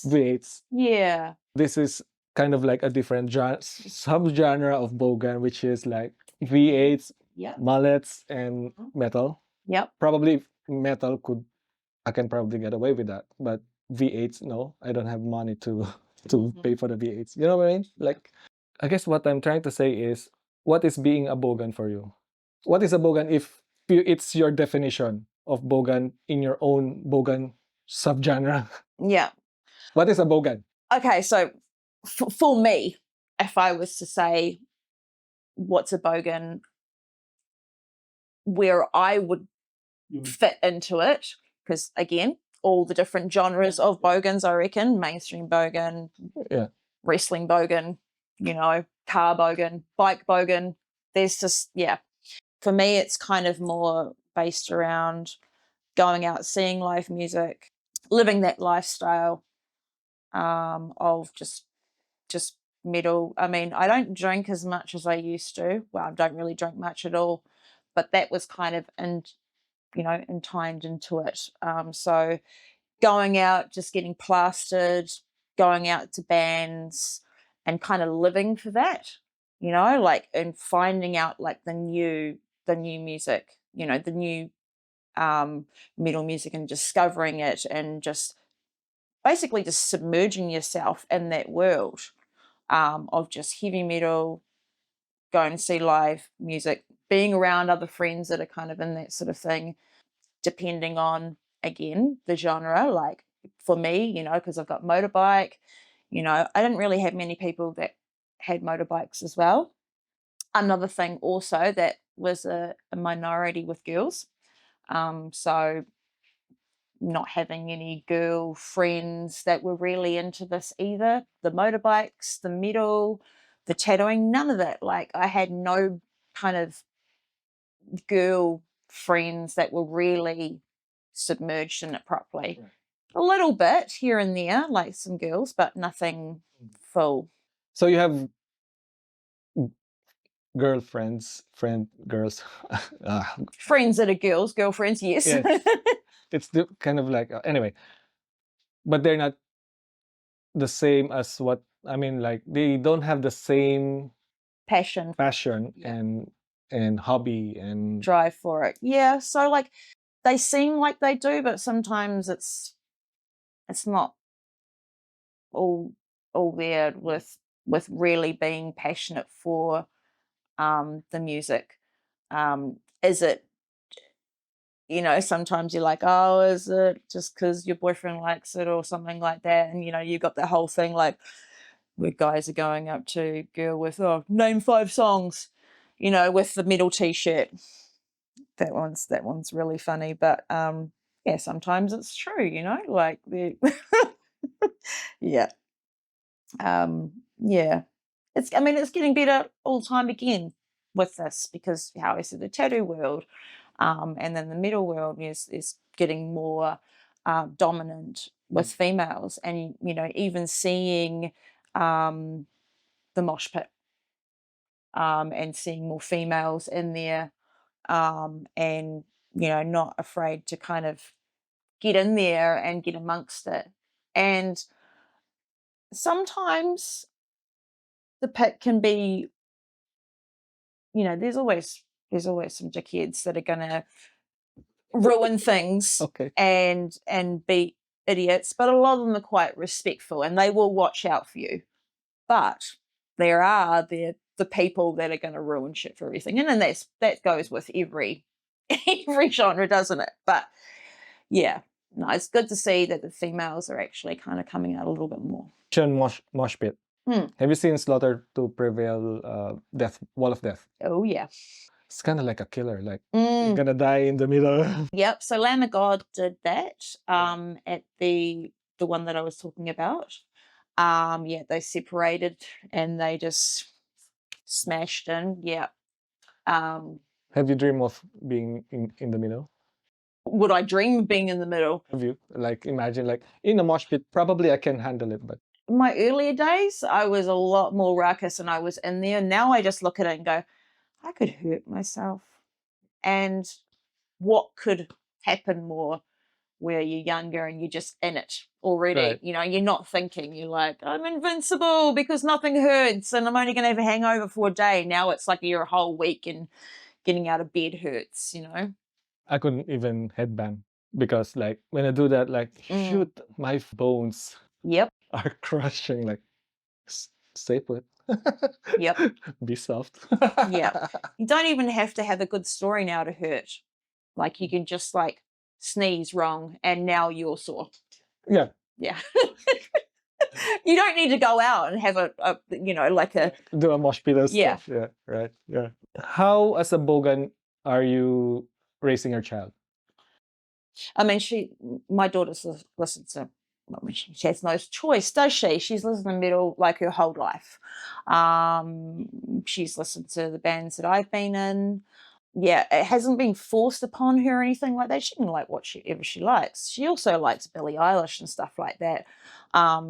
V8s. Yeah. This is kind of like a different subgenre of bogan, which is like V8s, mullets, and metal. Yep. Probably metal I can probably get away with that, but V8s, no, I don't have money to pay for the V8s. You know what I mean? Like, I guess what I'm trying to say is, what is being a bogan for you? What is a bogan if it's your definition of bogan in your own bogan subgenre? Yeah. What is a bogan? Okay, so for me, if I was to say what's a bogan, where I would fit into it, because again, all the different genres of bogans, I reckon, mainstream bogan, wrestling bogan, you know, car bogan, bike bogan, there's just, for me, it's kind of more based around going out, seeing live music, living that lifestyle of just metal. I mean, I don't drink as much as I used to. Well, I don't really drink much at all, but that was kind of entwined into it. So going out, just getting plastered, going out to bands and kind of living for that, you know, like, and finding out like the new music, you know, the new metal music, and discovering it, and just basically just submerging yourself in that world of just heavy metal, going to see live music, being around other friends that are kind of in that sort of thing, depending on, again, the genre. Like for me, you know, because I've got motorbike, you know, I didn't really have many people that had motorbikes as well. Another thing also that was a minority with girls. So not having any girl friends that were really into this either. The motorbikes, the metal, the tattooing, none of it. Like I had no kind of girl friends that were really submerged in it properly. Right. A little bit here and there, like some girls, but nothing full. So you have girls. Friends that are girls, girlfriends, yes. Yes. it's the kind of like anyway, but they're not the same as what I mean. Like they don't have the same passion and hobby and drive for it. Yeah, so like they seem like they do, but sometimes it's not all there with really being passionate for the music. Is it, you know, sometimes you're like, oh, is it just because your boyfriend likes it or something like that? And, you know, you got the whole thing like where guys are going up to a girl with, oh, name 5 songs, you know, with the metal t-shirt. That one's really funny. But yeah, sometimes it's true, you know, like the yeah. Yeah. It's getting better all the time again with this because how I said the tattoo world and then the metal world is getting more dominant with females, and you know, even seeing the mosh pit and seeing more females in there, and you know, not afraid to kind of get in there and get amongst it. And sometimes the pit can be, you know, there's always some dickheads that are gonna ruin things okay. and be idiots, but a lot of them are quite respectful and they will watch out for you. But there are the people that are going to ruin shit for everything, and then that goes with every genre, doesn't it? But yeah, no, it's good to see that the females are actually kind of coming out a little bit more. Mosh pit. Have you seen Slaughter to Prevail Wall of Death? Oh yeah. It's kind of like a killer, like you're gonna die in the middle. Yep. So Lamb of God did that at the one that I was talking about. Yeah, they separated and they just smashed in. Yeah. Have you dreamed of being in the middle? Would I dream of being in the middle? Have you like imagine like in a mosh pit? Probably I can handle it, but in my earlier days, I was a lot more ruckus and I was in there. Now I just look at it and go, I could hurt myself. And what could happen more where you're younger and you're just in it already? Right. You know, you're not thinking, you're like, I'm invincible because nothing hurts and I'm only going to have a hangover for a day. Now it's like you're a whole week and getting out of bed hurts, you know? I couldn't even headbang because like when I do that, like shoot, my bones Yep. are crushing. Like stay put. Yep. Be soft. Yeah. You don't even have to have a good story now to hurt. Like you can just like sneeze wrong and now you're sore. Yeah. Yeah. You don't need to go out and have a you know, like a do a mosh pit and yeah. stuff. Yeah. Right. Yeah. How as a bogan are you raising your child? I mean, my daughter listens to, she has no choice, does she? She's listened to metal like her whole life. She's listened to the bands that I've been in. Yeah, it hasn't been forced upon her or anything like that. She can like whatever she likes. She also likes Billie Eilish and stuff like that.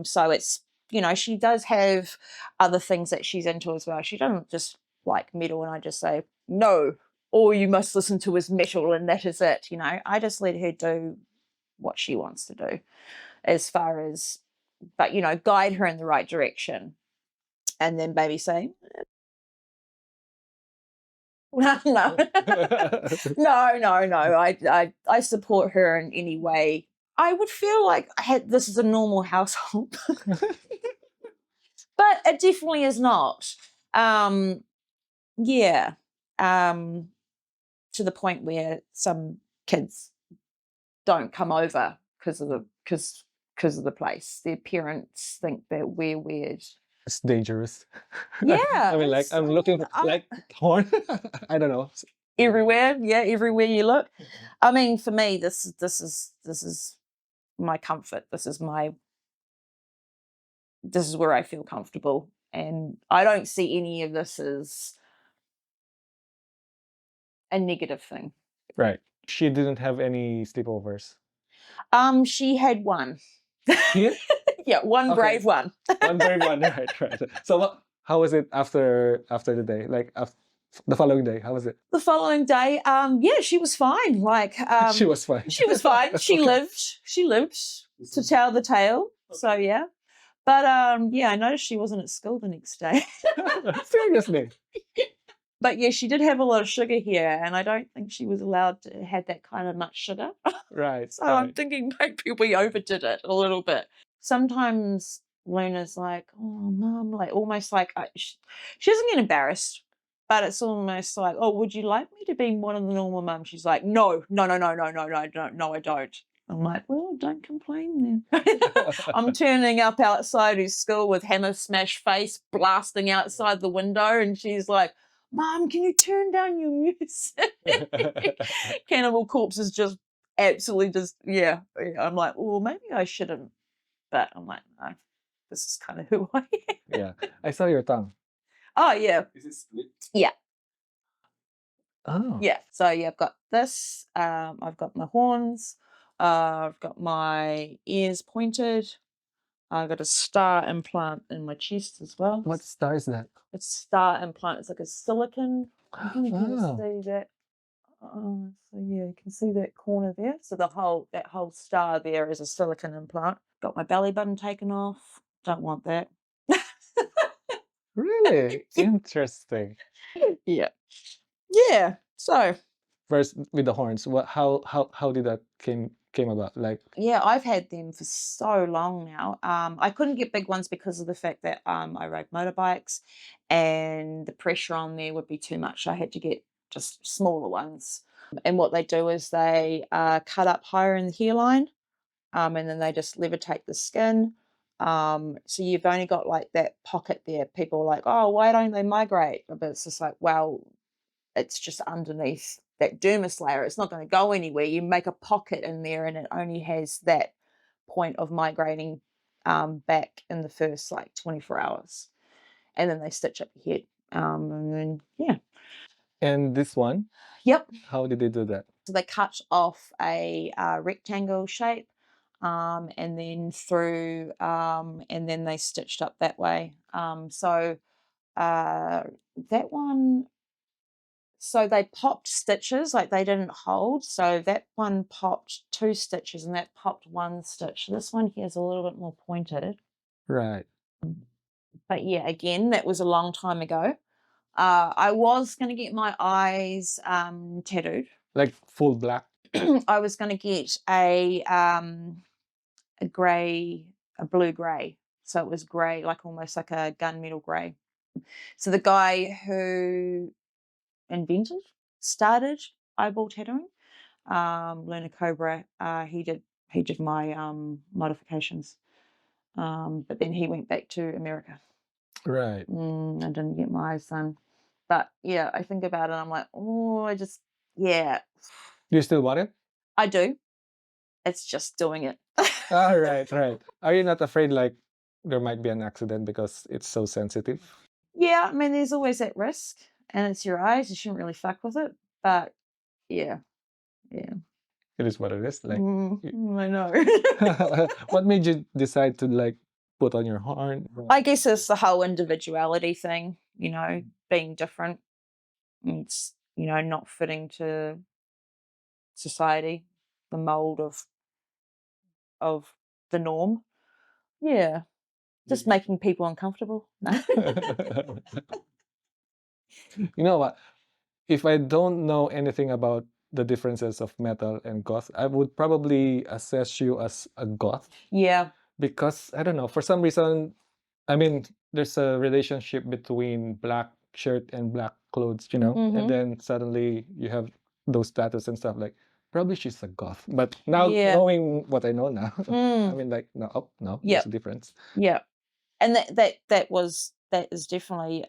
So it's, you know, she does have other things that she's into as well. She doesn't just like metal and I just say, no, all you must listen to is metal and that is it. You know, I just let her do what she wants to do as far as, but, you know, guide her in the right direction. And then maybe say, no. No. I support her in any way. I would feel like this is a normal household. But it definitely is not. Yeah. To the point where some kids don't come over because of the place. Their parents think that we're weird. It's dangerous. Yeah. I mean, like I'm looking like porn. I don't know. Everywhere, yeah, everywhere you look. I mean, for me, this is my comfort. This is where I feel comfortable, and I don't see any of this as a negative thing. Right. She didn't have any sleepovers. She had one. Yeah? Yeah, one brave one. One brave one, right. So how was it after the day? Like The following day, how was it? The following day, yeah, she was fine. Like, She was fine. she was fine. She Okay. lived. She lived to tell the tale. So yeah, but yeah, I noticed she wasn't at school the next day. Seriously. But yeah, she did have a lot of sugar here, and I don't think she was allowed to have that kind of much sugar. Right. So I'm thinking maybe we overdid it a little bit. Sometimes Luna's like, "Oh, mum," like almost like she doesn't get embarrassed, but it's almost like, "Oh, would you like me to be one of the normal mums?" She's like, "No, no, no, no, no, no, no, no, no, I don't." I'm like, "Well, don't complain then." I'm turning up outside his school with hammer smash face blasting outside the window, and she's like, "Mom, can you turn down your music?" Cannibal Corpse is just absolutely just, yeah. I'm like, "Oh, maybe I shouldn't." But I'm like, "No, this is kind of who I am." Yeah. I saw your tongue. Oh, yeah. Is it split? Yeah. Oh. Yeah. So, yeah, I've got this. I've got my horns. I've got my ears pointed. I've got a star implant in my chest as well. What star is that? It's star implant. It's like a silicon. You can Oh. see that. So yeah, you can see that corner there. So that whole star there is a silicon implant. Got my belly button taken off. Don't want that. Really? Interesting. Yeah. Yeah. So First with the horns. How did that came about? Like, yeah, I've had them for so long now. I couldn't get big ones because of the fact that I rode motorbikes and the pressure on there would be too much. I had to get just smaller ones. And what they do is they cut up higher in the hairline, and then they just levitate the skin. So you've only got like that pocket there. People are like, "Oh, why don't they migrate?" But it's just like, well, it's just underneath that dermis layer. It's not going to go anywhere. You make a pocket in there, and it only has that point of migrating back in the first like 24 hours, and then they stitch up your head, and then yeah. and this one, Yep. how did they do that? So they cut off a rectangle shape, and then through, and then they stitched up that way. So that one, so they popped stitches, like they didn't hold. So that one popped 2 stitches, and that popped 1 stitch. This one here is a little bit more pointed. Right. But yeah, again, that was a long time ago. I was going to get my eyes tattooed. Like full black. I was going to get a blue grey. So it was grey, like almost like a gunmetal grey. So the guy who started eyeball tattooing, Luna Cobra, he did my modifications. But then he went back to America. Right. I didn't get my eyes done. But yeah, I think about it, I'm like, oh, yeah. Do you still want it? I do. It's just doing it. Right. Are you not afraid like there might be an accident because it's so sensitive? Yeah, I mean, there's always that risk, and it's your eyes. You shouldn't really fuck with it. But yeah. It is what it is. Like, I know. what made you decide to like put on your horn? I guess it's the whole individuality thing, being different. It's, not fitting to society, the mold of the norm. Yeah. Just making people uncomfortable. No. You know what? If I don't know anything about the differences of metal and goth, I would probably assess you as a goth. Yeah. Because I don't know, for some reason, I mean, there's a relationship between black shirt and black clothes, and then suddenly you have those tattoos and stuff like, probably she's a goth. But now knowing what I know now, I mean, like, no, there's a difference. Yeah. And that is definitely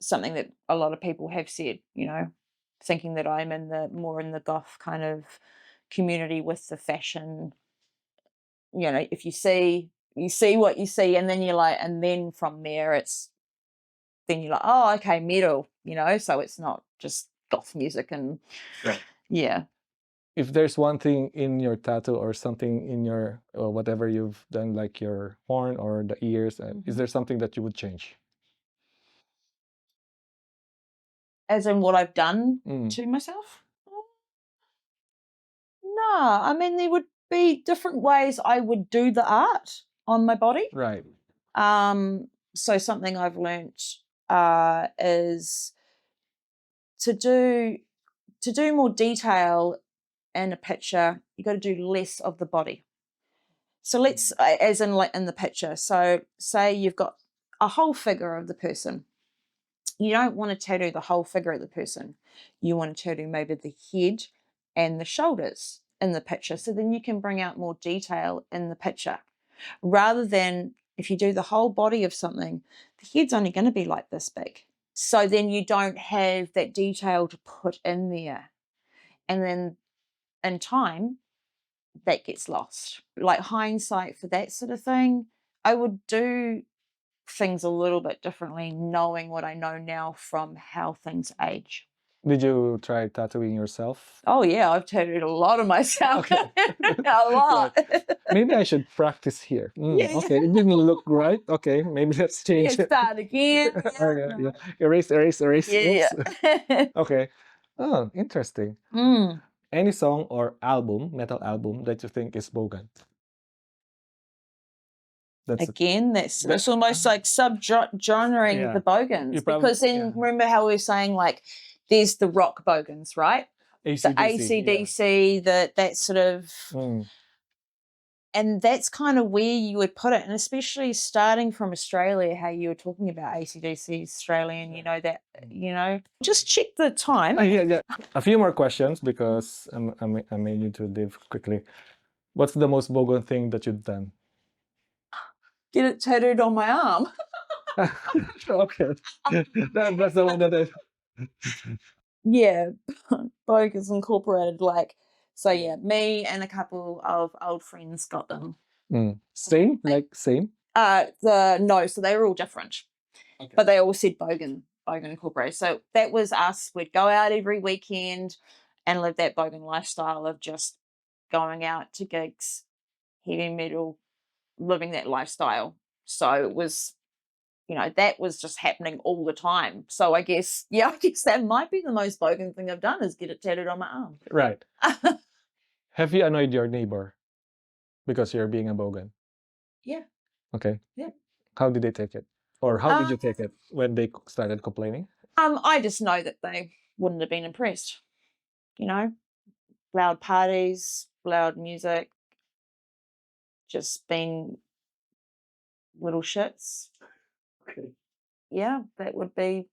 something that a lot of people have said, thinking that I'm more in the goth kind of community with the fashion. If you see what you see, and then you're like, and then from there then you're like, oh, okay, metal, so it's not just goth music and yeah. If there's one thing in your tattoo or something in your or whatever you've done, like your horn or the ears, is there something that you would change? As in what I've done to myself? No, I mean, there would be different ways I would do the art on my body. Right. So something I've learnt is to do more detail in a picture, you got to do less of the body. So let's, as in like in the picture, so say you've got a whole figure of the person. You don't want to tattoo the whole figure of the person. You want to tattoo maybe the head and the shoulders in the picture. So then you can bring out more detail in the picture. Rather than if you do the whole body of something, the head's only going to be like this big. So then you don't have that detail to put in there. And then in time, that gets lost. Like hindsight for that sort of thing, I would do things a little bit differently, knowing what I know now from how things age. Did you try tattooing yourself? Oh yeah, I've tattooed a lot of myself. Okay. A lot. Maybe I should practice here. Yeah. Okay, it didn't look right. Okay, maybe let's change it. Start again. Yeah. Erase. Yeah. Okay. Oh, interesting. Any song or album, metal album, that you think is bogan? That's almost like sub-genring the bogans, because then remember how we were saying like there's the rock bogans, right? AC/DC, the AC/DC, that sort of, and that's kind of where you would put it, and especially starting from Australia, how you were talking about AC/DC Australian, you know that, you know. Just check the time. Yeah. A few more questions because I may need to leave quickly. What's the most bogan thing that you've done? Get it tattooed on my arm. Okay, that's the one that I. Yeah, Bogans Incorporated. Like, so yeah, me and a couple of old friends got them. Same, like same. No, so they were all different, but they all said Bogan Incorporated. So that was us. We'd go out every weekend and live that bogan lifestyle of just going out to gigs, heavy metal, living that lifestyle. So it was, you know, that was just happening all the time. So I guess that might be the most bogan thing I've done is get it tattooed on my arm. Right. Have you annoyed your neighbor because you're being a bogan? Yeah. Okay. Yeah. How did they take it? Or how did you take it when they started complaining? I just know that they wouldn't have been impressed. You know, loud parties, loud music, just being little shits. Okay. Yeah, that would be.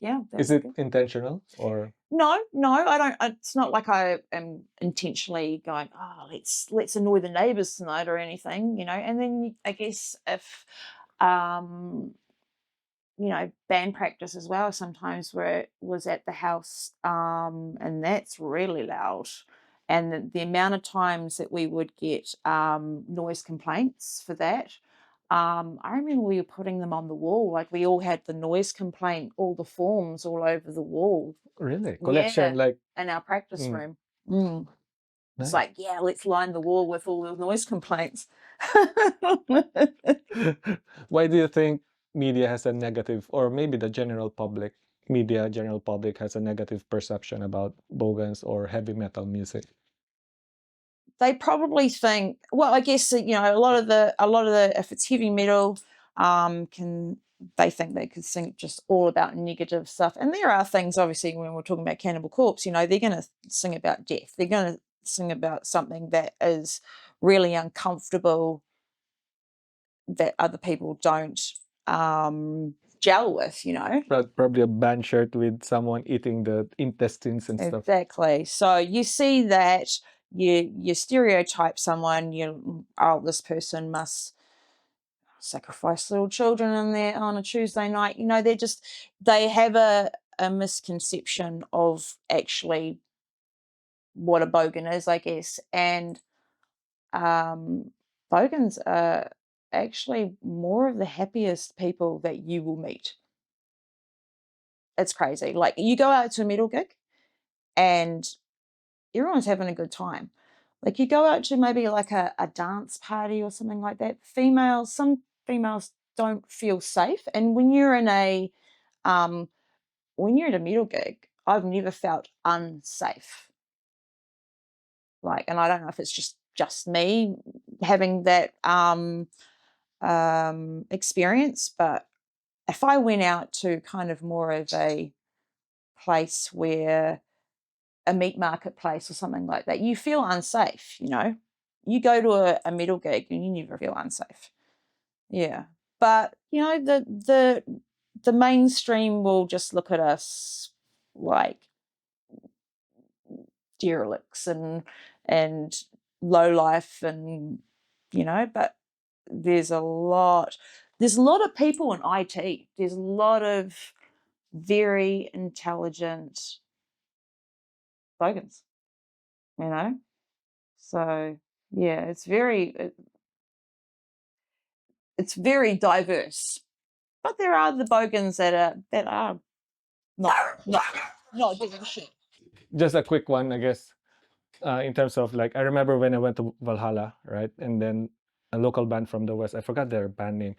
Yeah. Is it intentional or? No, I don't. It's not like I am intentionally going, oh, let's annoy the neighbours tonight or anything, you know. And then I guess if, you know, band practice as well, sometimes where it was at the house, and that's really loud. And the amount of times that we would get noise complaints for that. I remember we were putting them on the wall. Like we all had the noise complaint, all the forms all over the wall. Really? Collection, like in our practice room. Nice. It's like, yeah, let's line the wall with all the noise complaints. Why do you think media has a negative, or maybe the general public has a negative perception about bogans or heavy metal music? They probably think, well, I guess, you know, a lot of the if it's heavy metal, they think they could sing just all about negative stuff. And there are things, obviously, when we're talking about Cannibal Corpse, you know, they're going to sing about death. They're going to sing about something that is really uncomfortable that other people don't gel with, you know. Probably a band shirt with someone eating the intestines and stuff. Exactly. So you see that, you stereotype someone, this person must sacrifice little children on a Tuesday night. You know, they have a misconception of actually what a bogan is, I guess. And bogans are actually more of the happiest people that you will meet. It's crazy. Like you go out to a metal gig and everyone's having a good time. Like you go out to maybe like a dance party or something like that. Some females don't feel safe. And when you're in a when you're at a metal gig, I've never felt unsafe. Like, and I don't know if it's just me having that experience, but if I went out to kind of more of a place where a meat marketplace or something like that, you feel unsafe, you know. You go to a metal gig and you never feel unsafe. Yeah. But, you know, the mainstream will just look at us like derelicts and low life, and you know, but there's a lot of people in IT. There's a lot of very intelligent bogans, you know. So yeah, it's very diverse. But there are the bogans that are not giving a shit. Just a quick one, I guess. In terms of like, I remember when I went to Valhalla, right? And then a local band from the West, I forgot their band name.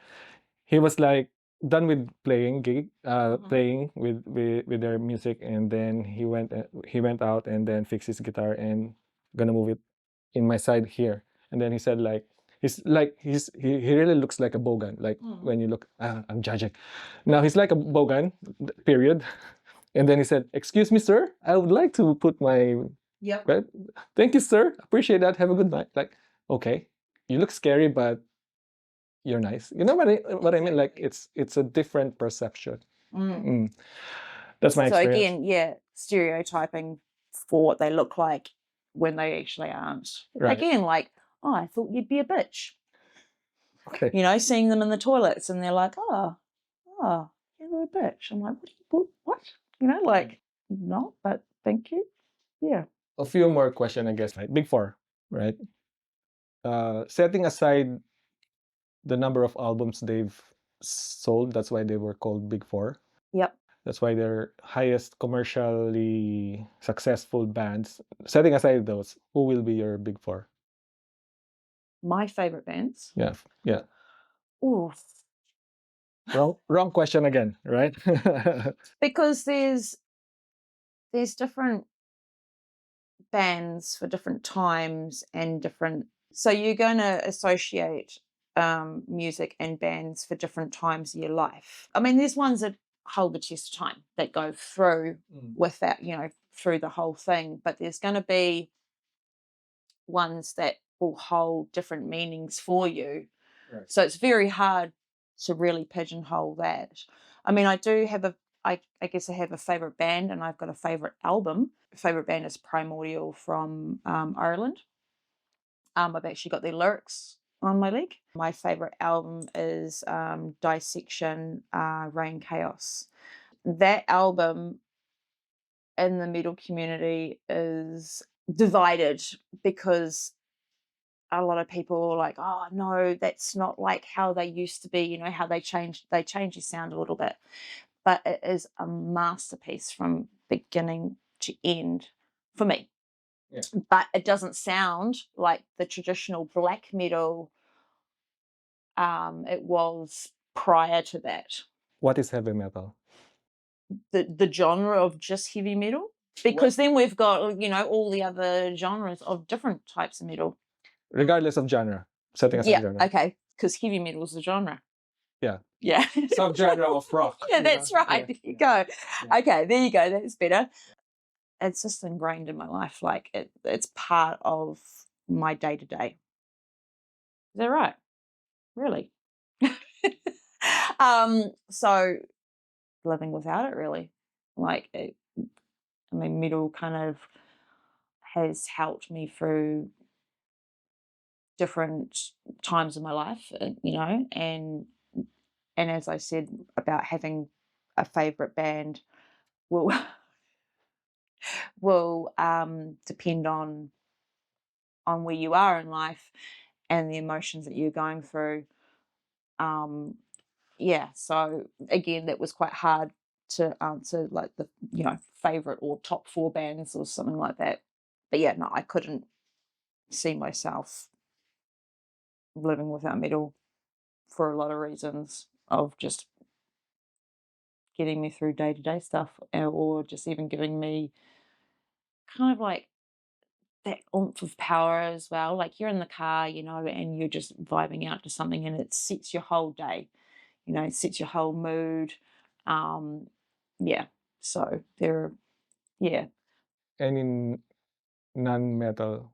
He was like done with playing playing with their music, and then he went out and then fixed his guitar and gonna move it in my side here. And then he said like, he really looks like a bogan. Like when you look, I'm judging. Now he's like a bogan, period. And then he said, "Excuse me, sir, I would like to put my..." Yep. Right? "Thank you, sir. Appreciate that. Have a good night." Like, okay, you look scary, but you're nice. You know what I mean? Like, it's a different perception. That's my So experience. again, yeah, stereotyping for what they look like when they actually aren't. Right. Again, like, oh, I thought you'd be a bitch. Okay. You know, seeing them in the toilets and they're like, oh, you're a bitch. I'm like, what? You know, like, no, but thank you. Yeah. A few more questions, I guess. Right? Big Four, right? Setting aside the number of albums they've sold, that's why they were called Big Four. Yep. That's why they're highest commercially successful bands. Setting aside those, who will be your Big Four? My favorite bands. Yeah, yeah. Ooh. Wrong question again, right? Because there's different bands for different times and different, so you're going to associate music and bands for different times of your life. I mean, there's ones that hold the test of time, that go through with that, you know, through the whole thing, but there's going to be ones that will hold different meanings for you. Right. So it's very hard to really pigeonhole that. I mean, I do have I guess I have a favorite band, and I've got a favorite album. Favorite band is Primordial from Ireland. I've actually got their lyrics on my leg. My favorite album is Dissection, Rain Chaos. That album in the metal community is divided because a lot of people are like, oh no, that's not like how they used to be, you know, how they changed their sound a little bit. But it is a masterpiece from beginning to end for me. Yeah. But it doesn't sound like the traditional black metal it was prior to that. What is heavy metal? The genre of just heavy metal. Because then we've got, you know, all the other genres of different types of metal. Regardless of genre, setting aside genre. Yeah, okay, because heavy metal is a genre. Yeah. Yeah. Subgenre of rock. Yeah, that's right. Yeah. There you go. Yeah. Okay, there you go. That's better. It's just ingrained in my life. Like it's part of my day to day. Is that right? Really? So living without it, really. Like, I mean, metal kind of has helped me through different times of my life, you know, and as I said about having a favorite band will depend on where you are in life and the emotions that you're going through. Yeah, so again, that was quite hard to answer, like the, you know, favorite or top 4 bands or something like that. But yeah, no, I couldn't see myself living without metal for a lot of reasons of just getting me through day-to-day stuff, or just even giving me kind of like that oomph of power as well. Like you're in the car, you know, and you're just vibing out to something, and it sets your whole day, you know, it sets your whole mood. Yeah. So yeah. Any non-metal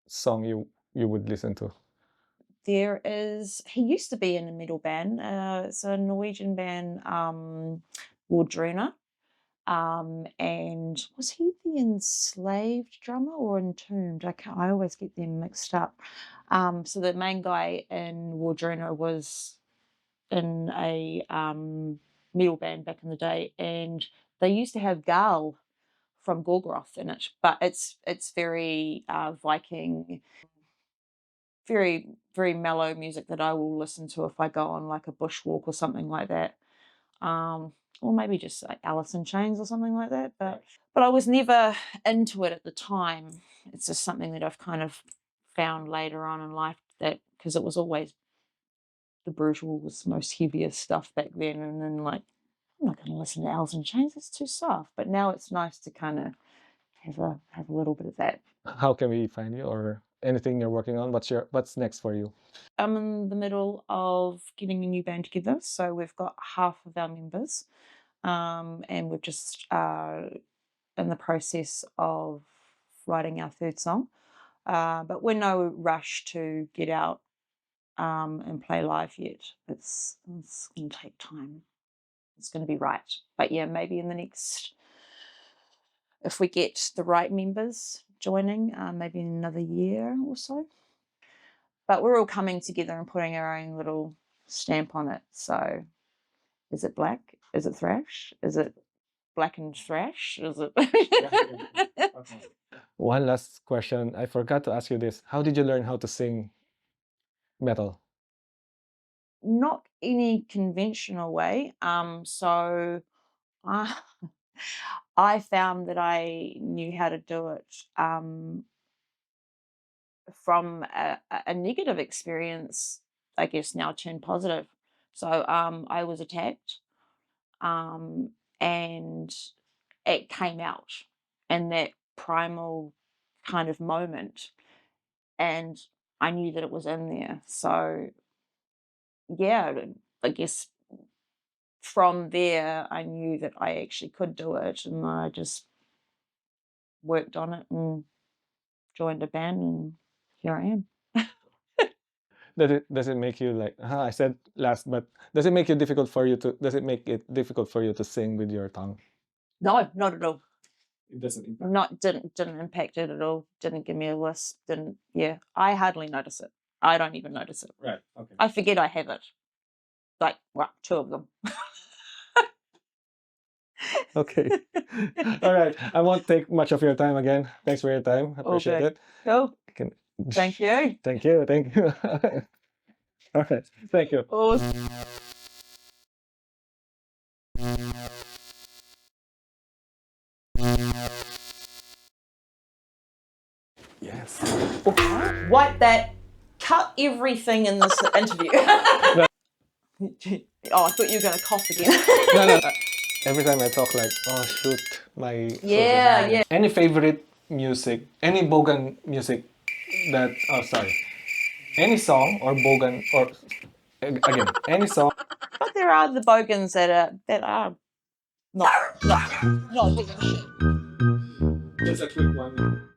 song you would listen to? There is, he used to be in a metal band. It's a Norwegian band, Wardruna. And was he the Enslaved drummer or Entombed? I always get them mixed up. So the main guy in Wardruna was in a metal band back in the day, and they used to have Garl from Gorgoroth in it, but it's very Viking, very mellow music that I will listen to if I go on like a bushwalk or something like that. Or maybe just like Alice in Chains or something like that. But I was never into it at the time. It's just something that I've kind of found later on in life, that because it was always the brutal was most heaviest stuff back then, and then like, I'm not going to listen to Alice in Chains, it's too soft. But now it's nice to kind of have a little bit of that. How can we find you, or anything you're working on? What's next for you? I'm in the middle of getting a new band together, so we've got half of our members, and we're just in the process of writing our third song. But we're no rush to get out and play live yet. It's going to take time. It's going to be right. But yeah, maybe in the next, if we get the right members joining, maybe in another year or so. But we're all coming together and putting our own little stamp on it. So is it black? Is it thrash? Is it black and thrash? Is it? One last question. I forgot to ask you this. How did you learn how to sing metal? Not any conventional way. So I found that I knew how to do it from a negative experience, I guess now turned positive. So I was attacked, and it came out in that primal kind of moment, and I knew that it was in there. So yeah, I guess from there I knew that I actually could do it, and I just worked on it and joined a band, and here I am. Does it make you like, I said last, but does it make it difficult for you to sing with your tongue? No, not at all. It doesn't impact. Didn't impact it at all. Didn't give me a lisp. Didn't. Yeah, I hardly notice it. I don't even notice it. Right. Okay. I forget I have it. Like, well, 2 of them. Okay. All right. I won't take much of your time again. Thanks for your time. I appreciate it. Cool. Can... Thank you. Thank you. Thank you. All right. Thank you. Awesome. Yes. Wipe that. Cut everything in this interview. No. Oh, I thought you were going to cough again. No. Every time I talk, like, oh shoot, my. Yeah. Any favorite music? Any Bogan music that? Oh, sorry. Any song or Bogan or again any song. But there are the bogans that are not. Just a quick one.